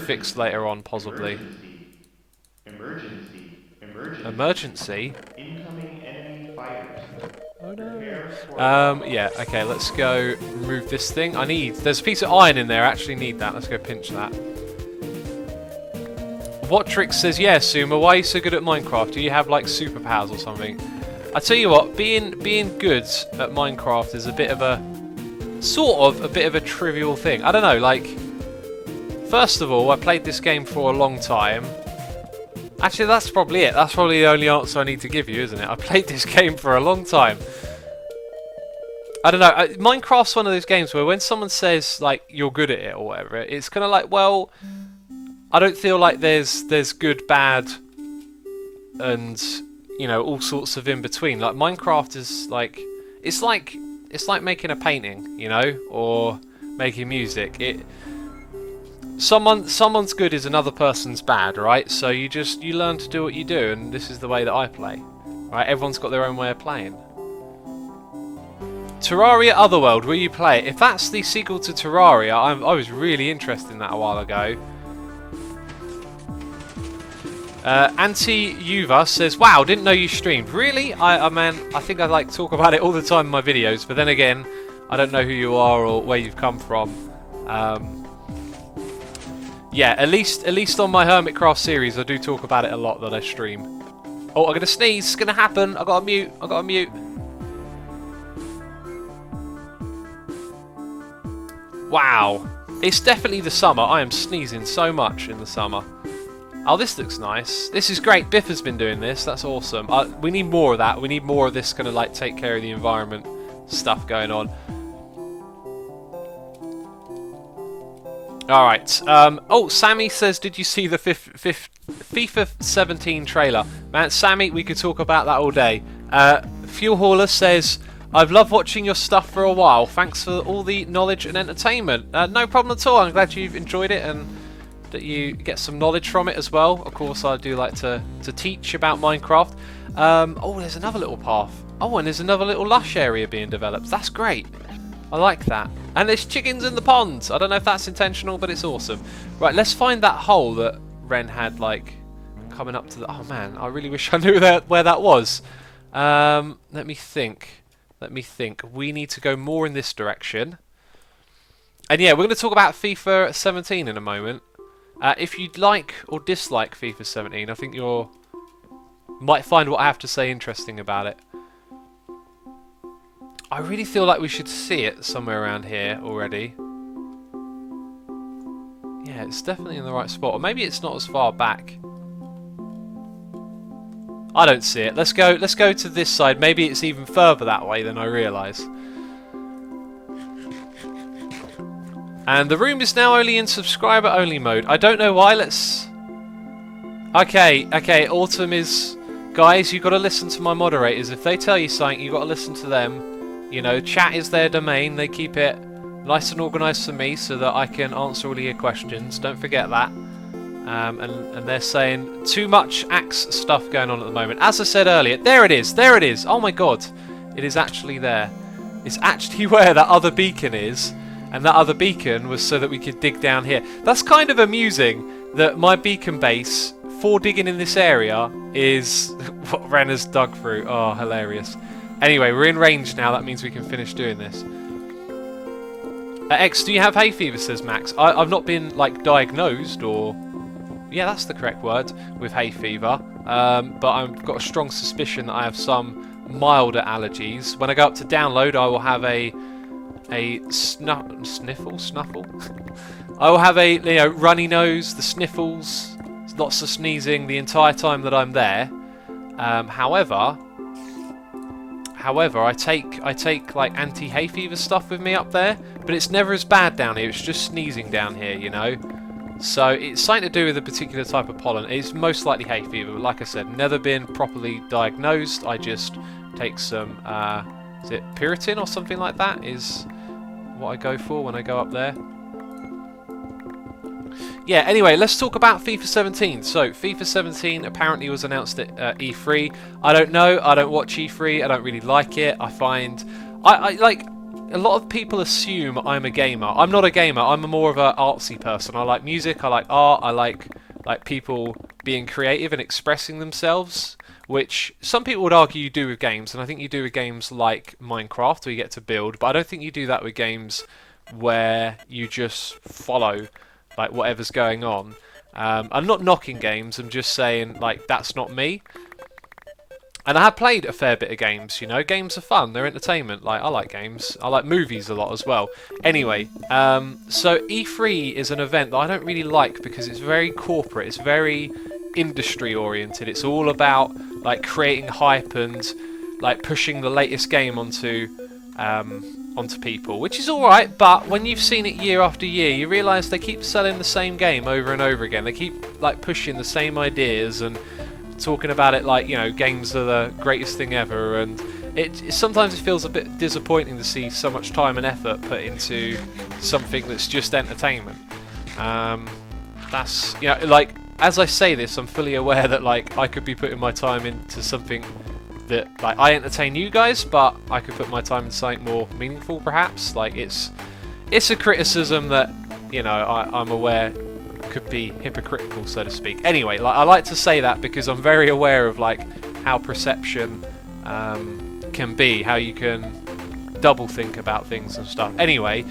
fixed later on, possibly. Emergency. Incoming enemy fighters. Oh no. Yeah, okay, let's go remove this thing. There's a piece of iron in there, I actually need that. Let's go pinch that. Whatrix says, yeah, Suma, why are you so good at Minecraft? Do you have, like, superpowers or something? I tell you what, being good at Minecraft is a bit of a trivial thing. I don't know, like, first of all, I played this game for a long time. Actually, that's probably it. That's probably the only answer I need to give you, isn't it? I played this game for a long time. I don't know. Minecraft's one of those games where when someone says, like, you're good at it or whatever, it's kind of like, well, I don't feel like there's good, bad, and, you know, all sorts of in between. Like, Minecraft is like, it's like making a painting, you know, or making music. Someone's good is another person's bad, right? So you learn to do what you do, and this is the way that I play. Right? Everyone's got their own way of playing. Terraria Otherworld, will you play it? If that's the sequel to Terraria, I was really interested in that a while ago. Anti-Uva says, wow, didn't know you streamed. Really? Man, I think I like talk about it all the time in my videos, but then again, I don't know who you are or where you've come from. Yeah, at least on my Hermitcraft series, I do talk about it a lot that I stream. Oh, I'm gonna sneeze. It's gonna happen. I gotta mute. Wow, it's definitely the summer. I am sneezing so much in the summer. Oh, this looks nice. This is great. Biff has been doing this. That's awesome. We need more of that. We need more of this kind of like take care of the environment stuff going on. Alright, oh, Sammy says, did you see the FIFA 17 trailer? Man, Sammy, we could talk about that all day. Fuel Hauler says, I've loved watching your stuff for a while. Thanks for all the knowledge and entertainment. No problem at all. I'm glad you've enjoyed it and that you get some knowledge from it as well. Of course, I do like to teach about Minecraft. Oh, there's another little path. Oh, and there's another little lush area being developed. That's great. I like that. And there's chickens in the ponds. I don't know if that's intentional, but it's awesome. Right, let's find that hole that Ren had, like, coming up to the... Oh, man, I really wish I knew where that was. Let me think. We need to go more in this direction. And yeah, we're going to talk about FIFA 17 in a moment. If you'd like or dislike FIFA 17, I think might find what I have to say interesting about it. I really feel like we should see it somewhere around here already. Yeah, it's definitely in the right spot. Or maybe it's not as far back. I don't see it. Let's go to this side. Maybe it's even further that way than I realise. And the room is now only in subscriber only mode. I don't know why. Let's... Okay, Autumn is... Guys, you've got to listen to my moderators. If they tell you something, you've got to listen to them. You know, chat is their domain. They keep it nice and organised for me so that I can answer all of your questions. Don't forget that. And they're saying too much axe stuff going on at the moment. As I said earlier, there it is. There it is. Oh my god. It is actually there. It's actually where that other beacon is. And that other beacon was so that we could dig down here. That's kind of amusing that my beacon base for digging in this area is what Ren has dug through. Oh, hilarious. Anyway, we're in range now. That means we can finish doing this. X, do you have hay fever, says Max. I've not been, like, diagnosed or... Yeah, that's the correct word, with hay fever. But I've got a strong suspicion that I have some milder allergies. When I go up to download, I will have a snuffle? I will have a runny nose, the sniffles, lots of sneezing the entire time that I'm there. However, I take like anti-hay fever stuff with me up there, but it's never as bad down here. It's just sneezing down here, you know. So it's something to do with a particular type of pollen. It's most likely hay fever, but like I said, never been properly diagnosed. I just take some, is it Piriton or something like that? Is what I go for when I go up there. Yeah, anyway, let's talk about FIFA 17. So, FIFA 17 apparently was announced at E3. I don't know, I don't watch E3, I don't really like it. I find, I like, a lot of people assume I'm a gamer. I'm not a gamer, I'm more of an artsy person. I like music, I like art, I like people being creative and expressing themselves, which some people would argue you do with games, and I think you do with games like Minecraft, where you get to build, but I don't think you do that with games where you just follow like whatever's going on. I'm not knocking games, I'm just saying like that's not me. And I have played a fair bit of games, you know. Games are fun, they're entertainment. Like, I like games. I like movies a lot as well. Anyway, so E3 is an event that I don't really like because it's very corporate, it's very industry oriented. It's all about like creating hype and like pushing the latest game onto people, which is alright, but when you've seen it year after year, you realise they keep selling the same game over and over again. They keep like pushing the same ideas and talking about it like, you know, games are the greatest thing ever, and sometimes it feels a bit disappointing to see so much time and effort put into something that's just entertainment. That's, you know, like, as I say this, I'm fully aware that like I could be putting my time into something that like I entertain you guys, but I could put my time into something more meaningful, perhaps. Like it's a criticism that, you know, I'm aware could be hypocritical, so to speak. Anyway, like I like to say that because I'm very aware of like how perception can be, how you can double think about things and stuff. Anyway,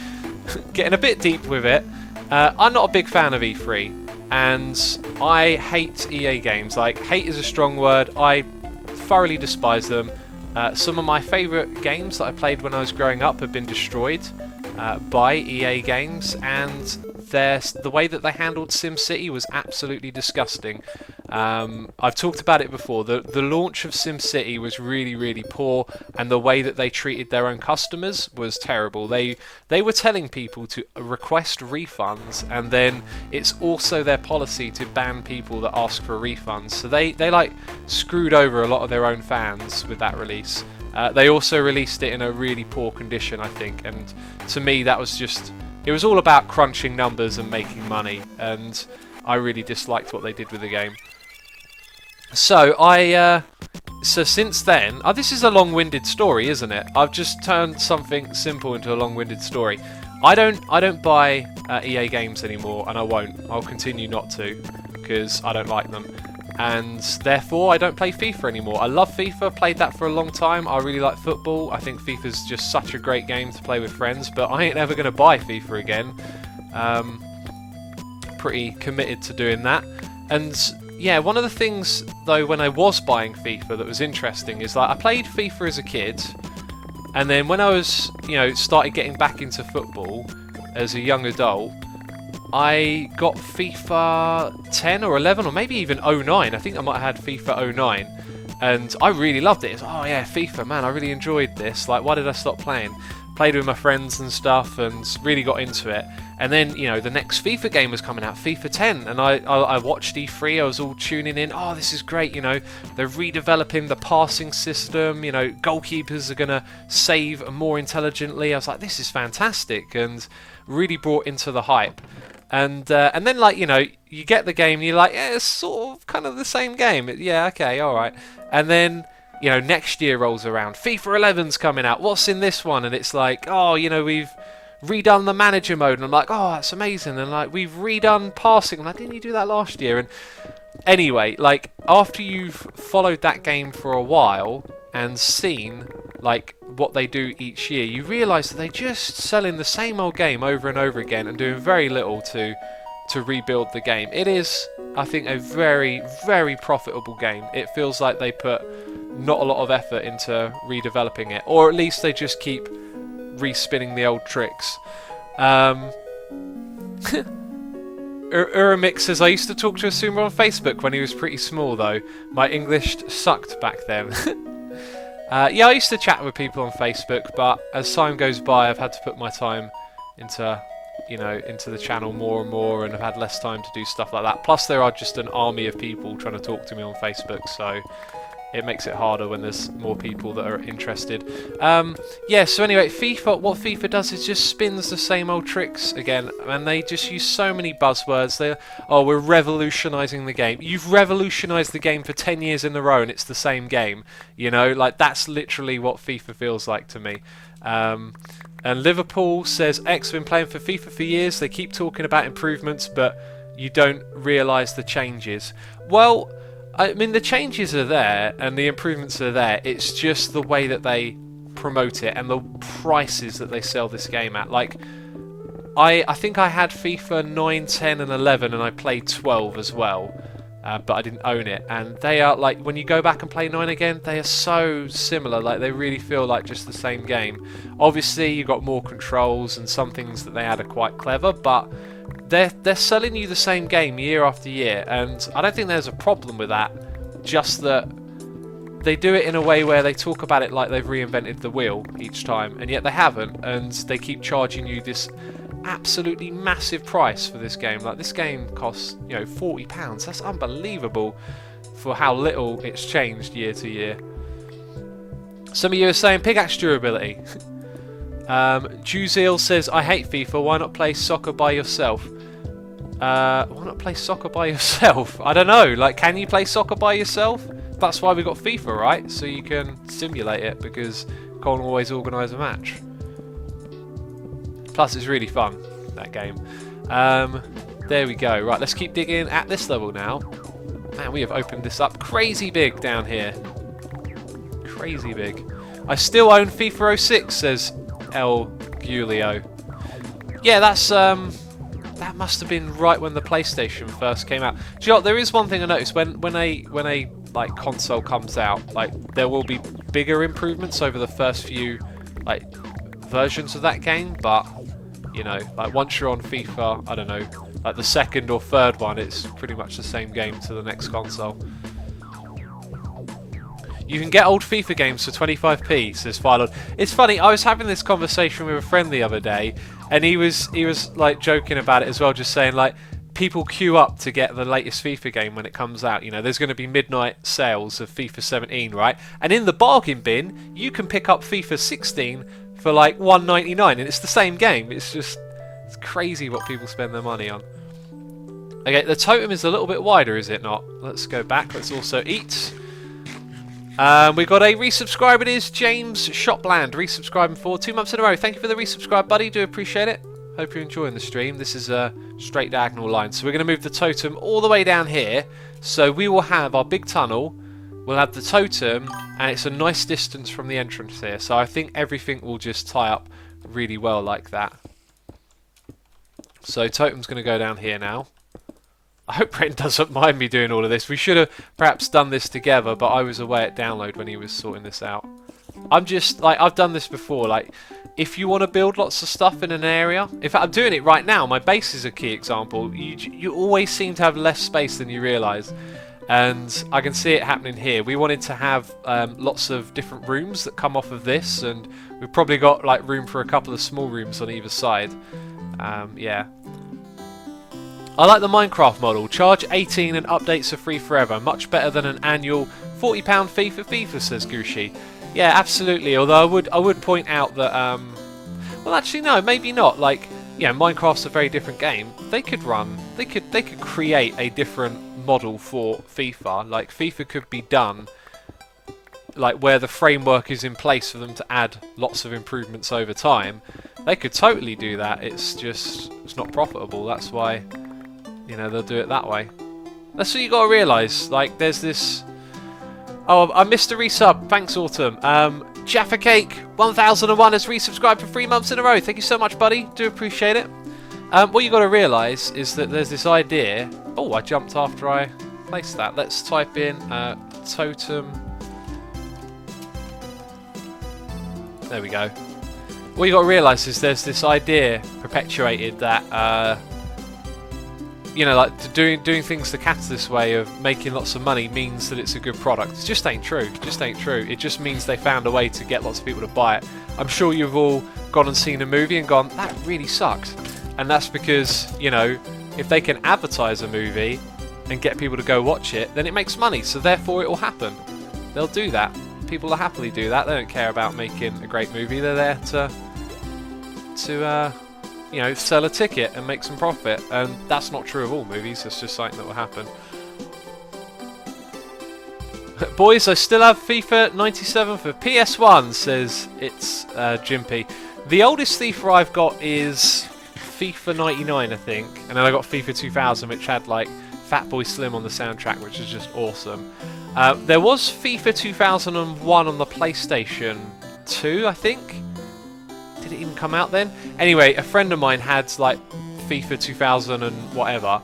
getting a bit deep with it, I'm not a big fan of E3, and I hate EA games. Like, hate is a strong word. I thoroughly despise them. Some of my favourite games that I played when I was growing up have been destroyed by EA games, and the way that they handled SimCity was absolutely disgusting. I've talked about it before. The launch of SimCity was really, really poor, and the way that they treated their own customers was terrible. They were telling people to request refunds, and then it's also their policy to ban people that ask for refunds. So they like screwed over a lot of their own fans with that release. They also released it in a really poor condition, I think, and to me that was just... It was all about crunching numbers and making money, and I really disliked what they did with the game. So so since then, this is a long-winded story, isn't it? I've just turned something simple into a long-winded story. I don't buy EA games anymore, and I won't. I'll continue not to because I don't like them, and therefore I don't play FIFA anymore. I love FIFA, played that for a long time. I really like football. I think FIFA's just such a great game to play with friends, but I ain't ever going to buy FIFA again. Pretty committed to doing that. And yeah, one of the things though when I was buying FIFA that was interesting is like I played FIFA as a kid, And then when I was, started getting back into football as a young adult, I got FIFA 10 or 11 or maybe even 09. I think I might have had FIFA 09. And I really loved it. It's, oh yeah, FIFA, man, I really enjoyed this. Like, why did I stop playing? Played with my friends and stuff and really got into it. And then, the next FIFA game was coming out, FIFA 10. And I watched E3, I was all tuning in. Oh, this is great, they're redeveloping the passing system. Goalkeepers are going to save more intelligently. I was like, this is fantastic. And really brought into the hype. And then, like, you get the game and you're like, yeah, it's sort of kind of the same game. Yeah, okay, alright. And then, next year rolls around. FIFA 11's coming out. What's in this one? And it's like, oh, we've redone the manager mode. And I'm like, oh, that's amazing. And, like, we've redone passing. I'm like, didn't you do that last year? And anyway, like, after you've followed that game for a while and seen, like, what they do each year, you realise that they just selling the same old game over and over again and doing very little to rebuild the game. It is, I think, a very, very profitable game. It feels like they put not a lot of effort into redeveloping it, or at least they just keep respinning the old tricks. Uramix says, I used to talk to a sumo on Facebook when he was pretty small though. My English sucked back then. Yeah, I used to chat with people on Facebook, but as time goes by, I've had to put my time into the channel more and more, and I've had less time to do stuff like that. Plus, there are just an army of people trying to talk to me on Facebook, so it makes it harder when there's more people that are interested. Yeah, so anyway, what FIFA does is just spins the same old tricks again, and they just use so many buzzwords. We're revolutionising the game. You've revolutionised the game for 10 years in a row, and it's the same game. Like, that's literally what FIFA feels like to me. And Liverpool says, X have been playing for FIFA for years. They keep talking about improvements, but you don't realise the changes. Well, I mean, the changes are there and the improvements are there. It's just the way that they promote it and the prices that they sell this game at. Like, I think I had FIFA 9, 10 and 11 and I played 12 as well. But I didn't own it, and they are, like, when you go back and play 9 again, they are so similar. Like, they really feel like just the same game. Obviously you've got more controls and some things that they add are quite clever, but they're selling you the same game year after year, and I don't think there's a problem with that. Just that they do it in a way where they talk about it like they've reinvented the wheel each time, and yet they haven't, and they keep charging you this absolutely massive price for this game. Like, this game costs, £40. That's unbelievable for how little it's changed year to year. Some of you are saying pickaxe durability. Juzil says, I hate FIFA, why not play soccer by yourself? Why not play soccer by yourself? I don't know, like, can you play soccer by yourself? That's why we got FIFA, right? So you can simulate it, because you can't always organise a match. Plus, it's really fun, that game. There we go. Right, let's keep digging at this level now. Man, we have opened this up crazy big down here. Crazy big. I still own FIFA 06, says El Giulio. Yeah, that's that must have been right when the PlayStation first came out. Do you know what, there is one thing I noticed when a like console comes out, like, there will be bigger improvements over the first few like versions of that game, but like, once you're on FIFA, I don't know, like the second or third one, it's pretty much the same game to the next console. You can get old FIFA games for 25p, says Phylon. It's funny, I was having this conversation with a friend the other day, and he was like joking about it as well, just saying, like, people queue up to get the latest FIFA game when it comes out. There's going to be midnight sales of FIFA 17, right? And in the bargain bin, you can pick up FIFA 16 for like $1.99, and it's the same game. It's crazy what people spend their money on. Okay, the totem is a little bit wider, is it not? Let's go back. Let's also eat. We got a resubscribe. It is James Shopland resubscribing for 2 months in a row. Thank you for the resubscribe, buddy. Do appreciate it. Hope you're enjoying the stream. This is a straight diagonal line, so we're going to move the totem all the way down here. So we will have our big tunnel. We'll have the totem, and it's a nice distance from the entrance here. So I think everything will just tie up really well like that. So totem's going to go down here now. I hope Brent doesn't mind me doing all of this. We should have perhaps done this together, but I was away at download when he was sorting this out. I'm just like, I've done this before. Like, if you want to build lots of stuff in an area, in fact, I'm doing it right now. My base is a key example. You always seem to have less space than you realise, and I can see it happening here. We wanted to have lots of different rooms that come off of this, and we've probably got like room for a couple of small rooms on either side. Yeah. I like the Minecraft model. Charge 18 and updates are free forever. Much better than an annual £40 fee for FIFA, says Gucci. Yeah, absolutely. Although I would point out that well, actually no, maybe not. Like, yeah, Minecraft's a very different game. They could create a different model for FIFA. Like, FIFA could be done like where the framework is in place for them to add lots of improvements over time. They could totally do that. It's just, it's not profitable. That's why, you know, they'll do it that way. That's what you got to realise. Like, there's this. Oh, I missed a resub. Thanks, Autumn. Jaffa Cake 1001 has resubscribed for 3 months in a row. Thank you so much, buddy. Do appreciate it. What you got to realise is that there's this idea. Oh, I jumped after I placed that. Let's type in totem. There we go. What you got to realise is there's this idea perpetuated that you know, like doing things the capitalist way of making lots of money means that it's a good product. It just ain't true. It just ain't true. It just means they found a way to get lots of people to buy it. I'm sure you've all gone and seen a movie and gone, that really sucked. And that's because, you know, if they can advertise a movie and get people to go watch it, then it makes money. So therefore it will happen. They'll do that. People will happily do that. They don't care about making a great movie. They're there to you know, sell a ticket and make some profit, and that's not true of all movies. It's just something that will happen. Boys, I still have FIFA 97 for PS1, says it's Jimpy. The oldest FIFA I've got is FIFA 99, I think, and then I got FIFA 2000, which had like Fatboy Slim on the soundtrack, which is just awesome. There was FIFA 2001 on the PlayStation 2, I think. Did it even come out then? Anyway, a friend of mine had like FIFA 2000 and whatever,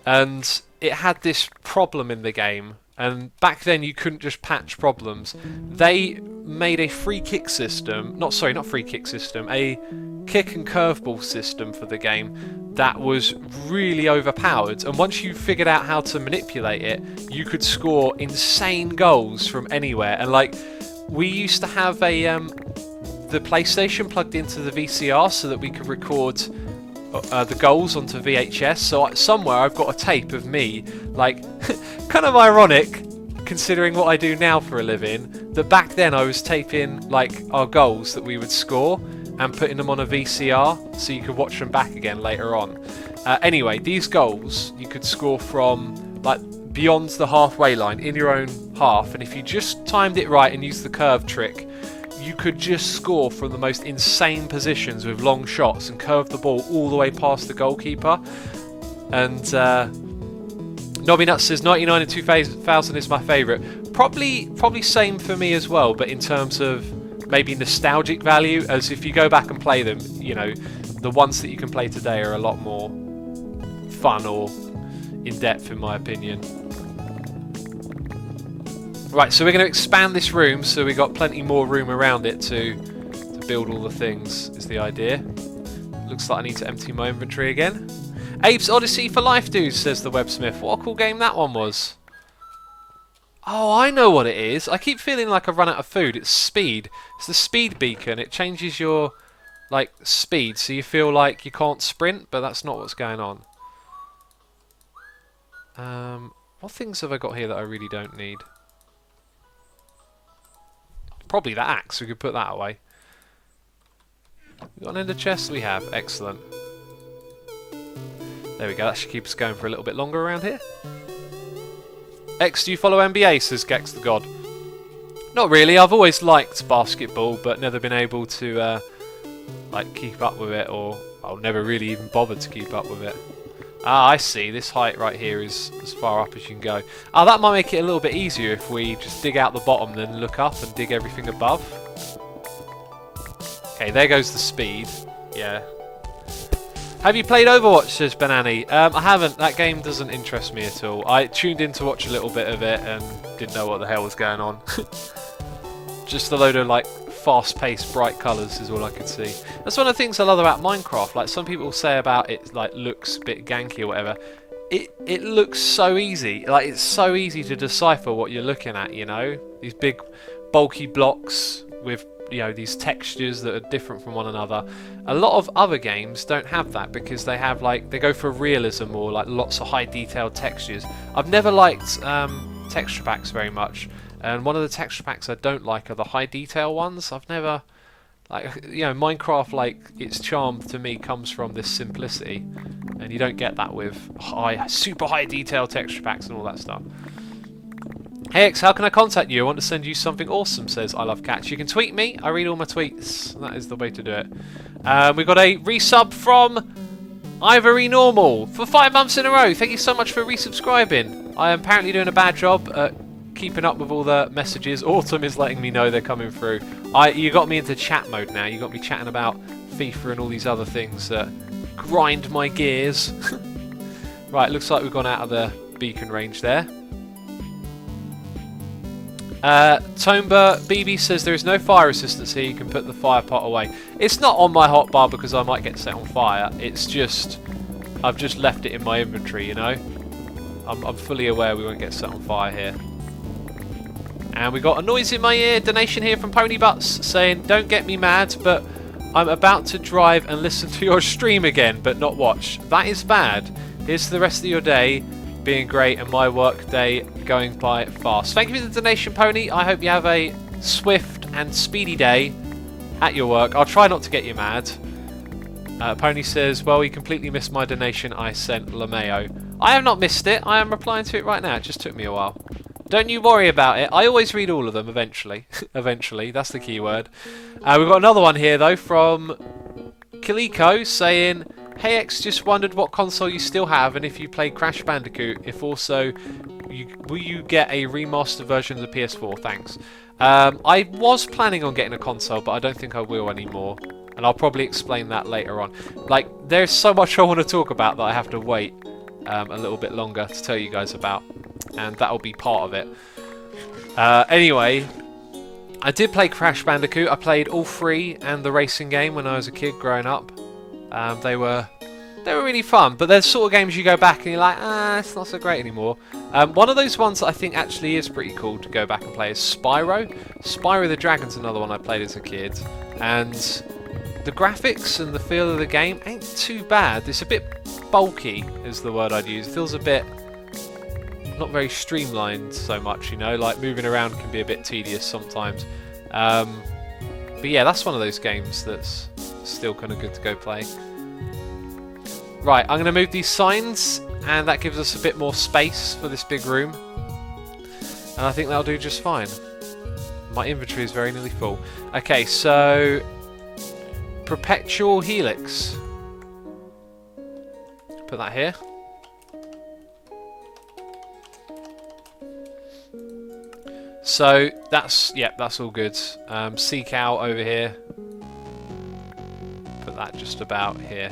and it had this problem in the game, and back then you couldn't just patch problems. They made a free kick system, not free kick system, a kick and curveball system for the game that was really overpowered, and once you figured out how to manipulate it, you could score insane goals from anywhere. And like, we used to have the PlayStation plugged into the VCR so that we could record the goals onto VHS. So somewhere I've got a tape of me, like, kind of ironic considering what I do now for a living, that back then I was taping like our goals that we would score and putting them on a VCR so you could watch them back again later on. Anyway, these goals you could score from like beyond the halfway line in your own half, and if you just timed it right and used the curve trick, you could just score from the most insane positions with long shots and curve the ball all the way past the goalkeeper. And Nobby Nuts says 99 and 2000 is my favourite. Probably same for me as well, but in terms of maybe nostalgic value, as if you go back and play them, you know, the ones that you can play today are a lot more fun or in-depth, in my opinion. Right, so we're going to expand this room so we've got plenty more room around it to build all the things, is the idea. Looks like I need to empty my inventory again. Abe's Odyssey for Life, dude, says the Websmith. What a cool game that one was. Oh, I know what it is. I keep feeling like I've run out of food. It's speed. It's the speed beacon. It changes your, like, speed, so you feel like you can't sprint, but that's not what's going on. What things have I got here that I really don't need? Probably that axe, we could put that away. We got an ender chest? We have, excellent. There we go, that should keep us going for a little bit longer around here. X, do you follow NBA, says Gex the God. Not really, I've always liked basketball, but never been able to like keep up with it, or I've never really even bothered to keep up with it. Ah, I see, this height right here is as far up as you can go. Ah, that might make it a little bit easier if we just dig out the bottom, then look up and dig everything above. Okay, there goes the speed. Yeah. Have you played Overwatch, says Banani? I haven't. That game doesn't interest me at all. I tuned in to watch a little bit of it and didn't know what the hell was going on. Just a load of like fast-paced, bright colours is all I could see. That's one of the things I love about Minecraft. Like some people say about it, like looks a bit ganky or whatever. It looks so easy. Like it's so easy to decipher what you're looking at. You know, these big, bulky blocks with these textures that are different from one another. A lot of other games don't have that because they have they go for realism or like lots of high detailed textures. I've never liked texture packs very much, and one of the texture packs I don't like are the high detail ones. I've never Minecraft, its charm to me comes from this simplicity, and you don't get that with super high detail texture packs and all that stuff. Hey X, how can I contact you? I want to send you something awesome, says I Love Cats. You can tweet me. I read all my tweets. That is the way to do it. We've got a resub from Ivory Normal for 5 months in a row. Thank you so much for resubscribing. I am apparently doing a bad job at keeping up with all the messages. Autumn is letting me know they're coming through. You got me into chat mode now. You got me chatting about FIFA and all these other things that grind my gears. Right, looks like we've gone out of the beacon range there. Tomba BB says there is no fire resistance here, you can put the fire pot away. It's not on my hotbar because I might get set on fire, it's just I've just left it in my inventory, you know. I'm fully aware we won't get set on fire here. And we got a noise in my ear, donation here from Pony Butts saying don't get me mad but I'm about to drive and listen to your stream again but not watch. That is bad. Here's to the rest of your day being great and my work day going by fast. Thank you for the donation, Pony. I hope you have a swift and speedy day at your work. I'll try not to get you mad. Pony says, well, you completely missed my donation I sent LeMayo. I have not missed it. I am replying to it right now. It just took me a while. Don't you worry about it. I always read all of them eventually. Eventually. That's the key word. We've got another one here, though, from Kiliko saying, hey X, just wondered what console you still have and if you play Crash Bandicoot, if also will you get a remastered version of the PS4? Thanks. I was planning on getting a console, but I don't think I will anymore, and I'll probably explain that later on. There's so much I want to talk about that I have to wait a little bit longer to tell you guys about, and that'll be part of it. Anyway, I did play Crash Bandicoot. I played all 3 and the racing game when I was a kid growing up. They were really fun, but they're the sort of games you go back and you're like, it's not so great anymore. One of those ones that I think actually is pretty cool to go back and play is Spyro. Spyro the Dragon's another one I played as a kid, and the graphics and the feel of the game ain't too bad. It's a bit bulky is the word I'd use. It feels a bit not very streamlined so much, you know, like moving around can be a bit tedious sometimes. But yeah, that's one of those games that's still kind of good to go play. Right, I'm going to move these signs, and that gives us a bit more space for this big room. And I think that'll do just fine. My inventory is very nearly full. Okay, so Perpetual Helix. Put that here. So that's all good. Seek out over here. Put that just about here.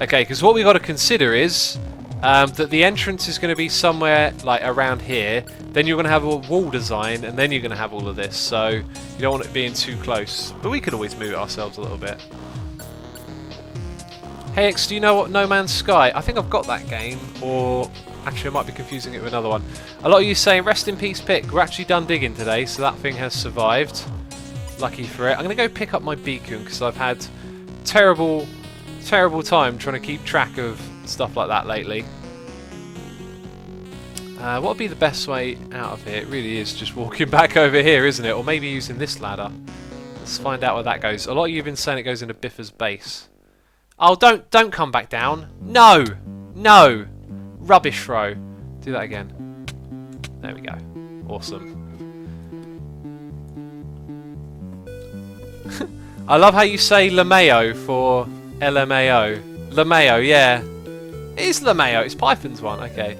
Okay, because what we've got to consider is that the entrance is going to be somewhere like around here. Then you're going to have a wall design, and then you're going to have all of this. So you don't want it being too close. But we could always move it ourselves a little bit. Hey X, do you know what No Man's Sky? I think I've got that game, or actually I might be confusing it with another one. A lot of you saying, rest in peace Pick. We're actually done digging today, so that thing has survived. Lucky for it. I'm going to go pick up my beacon, because I've had terrible time trying to keep track of stuff like that lately. What would be the best way out of here? It really is just walking back over here, isn't it? Or maybe using this ladder. Let's find out where that goes. A lot of you have been saying it goes into Biffa's base. Oh, don't come back down. No! No! Rubbish throw. Do that again. There we go. Awesome. I love how you say LeMayo for LMAO. LeMayo, yeah. It is LeMayo. It's Python's one. Okay.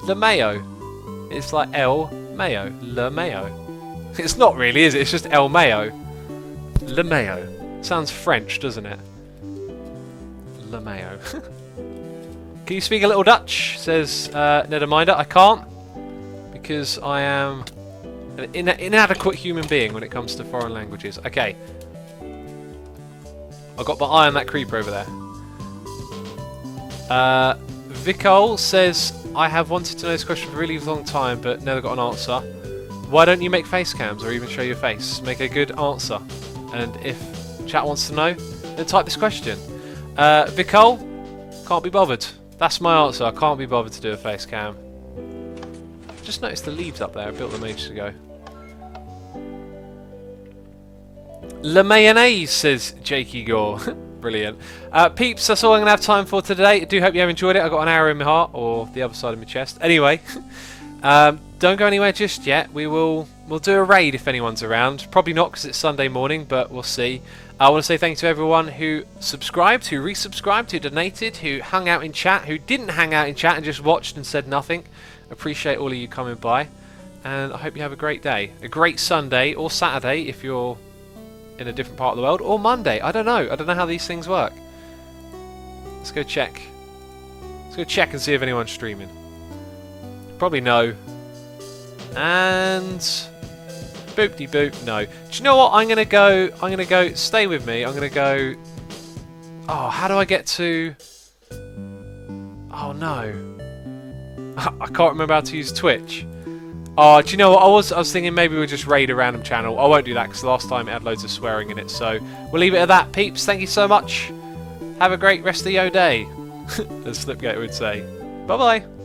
LeMayo. It's like El Mayo. LeMayo. It's not really, is it? It's just El Mayo. LeMayo. Sounds French, doesn't it? LeMayo. Can you speak a little Dutch? Says Netherminder. I can't, because I am An inadequate human being when it comes to foreign languages. Okay. I've got my eye on that creeper over there. Vicol says, I have wanted to know this question for a really long time, but never got an answer. Why don't you make face cams or even show your face? Make a good answer. And if chat wants to know, then type this question. Vicol, can't be bothered. That's my answer. I can't be bothered to do a face cam. Just noticed the leaves up there. I built them ages ago. Le Mayonnaise, says Jakey Gore. Brilliant. Peeps, that's all I'm going to have time for today. I do hope you have enjoyed it. I've got an arrow in my heart, or the other side of my chest. Anyway, don't go anywhere just yet. We'll do a raid if anyone's around. Probably not because it's Sunday morning, but we'll see. I want to say thank you to everyone who subscribed, who resubscribed, who donated, who hung out in chat, who didn't hang out in chat and just watched and said nothing. Appreciate all of you coming by, and I hope you have a great day. A great Sunday or Saturday if you're in a different part of the world, or Monday. I don't know. I don't know how these things work. Let's go check. Let's go check and see if anyone's streaming. Probably no. And boop-de boop, no. Do you know what? I'm gonna go. Stay with me. I'm gonna go. Oh, how do I get to? Oh no. I can't remember how to use Twitch. Oh, do you know what? I was thinking maybe we'll just raid a random channel. I won't do that because last time it had loads of swearing in it. So we'll leave it at that, peeps. Thank you so much. Have a great rest of your day, as Slipgate would say. Bye-bye.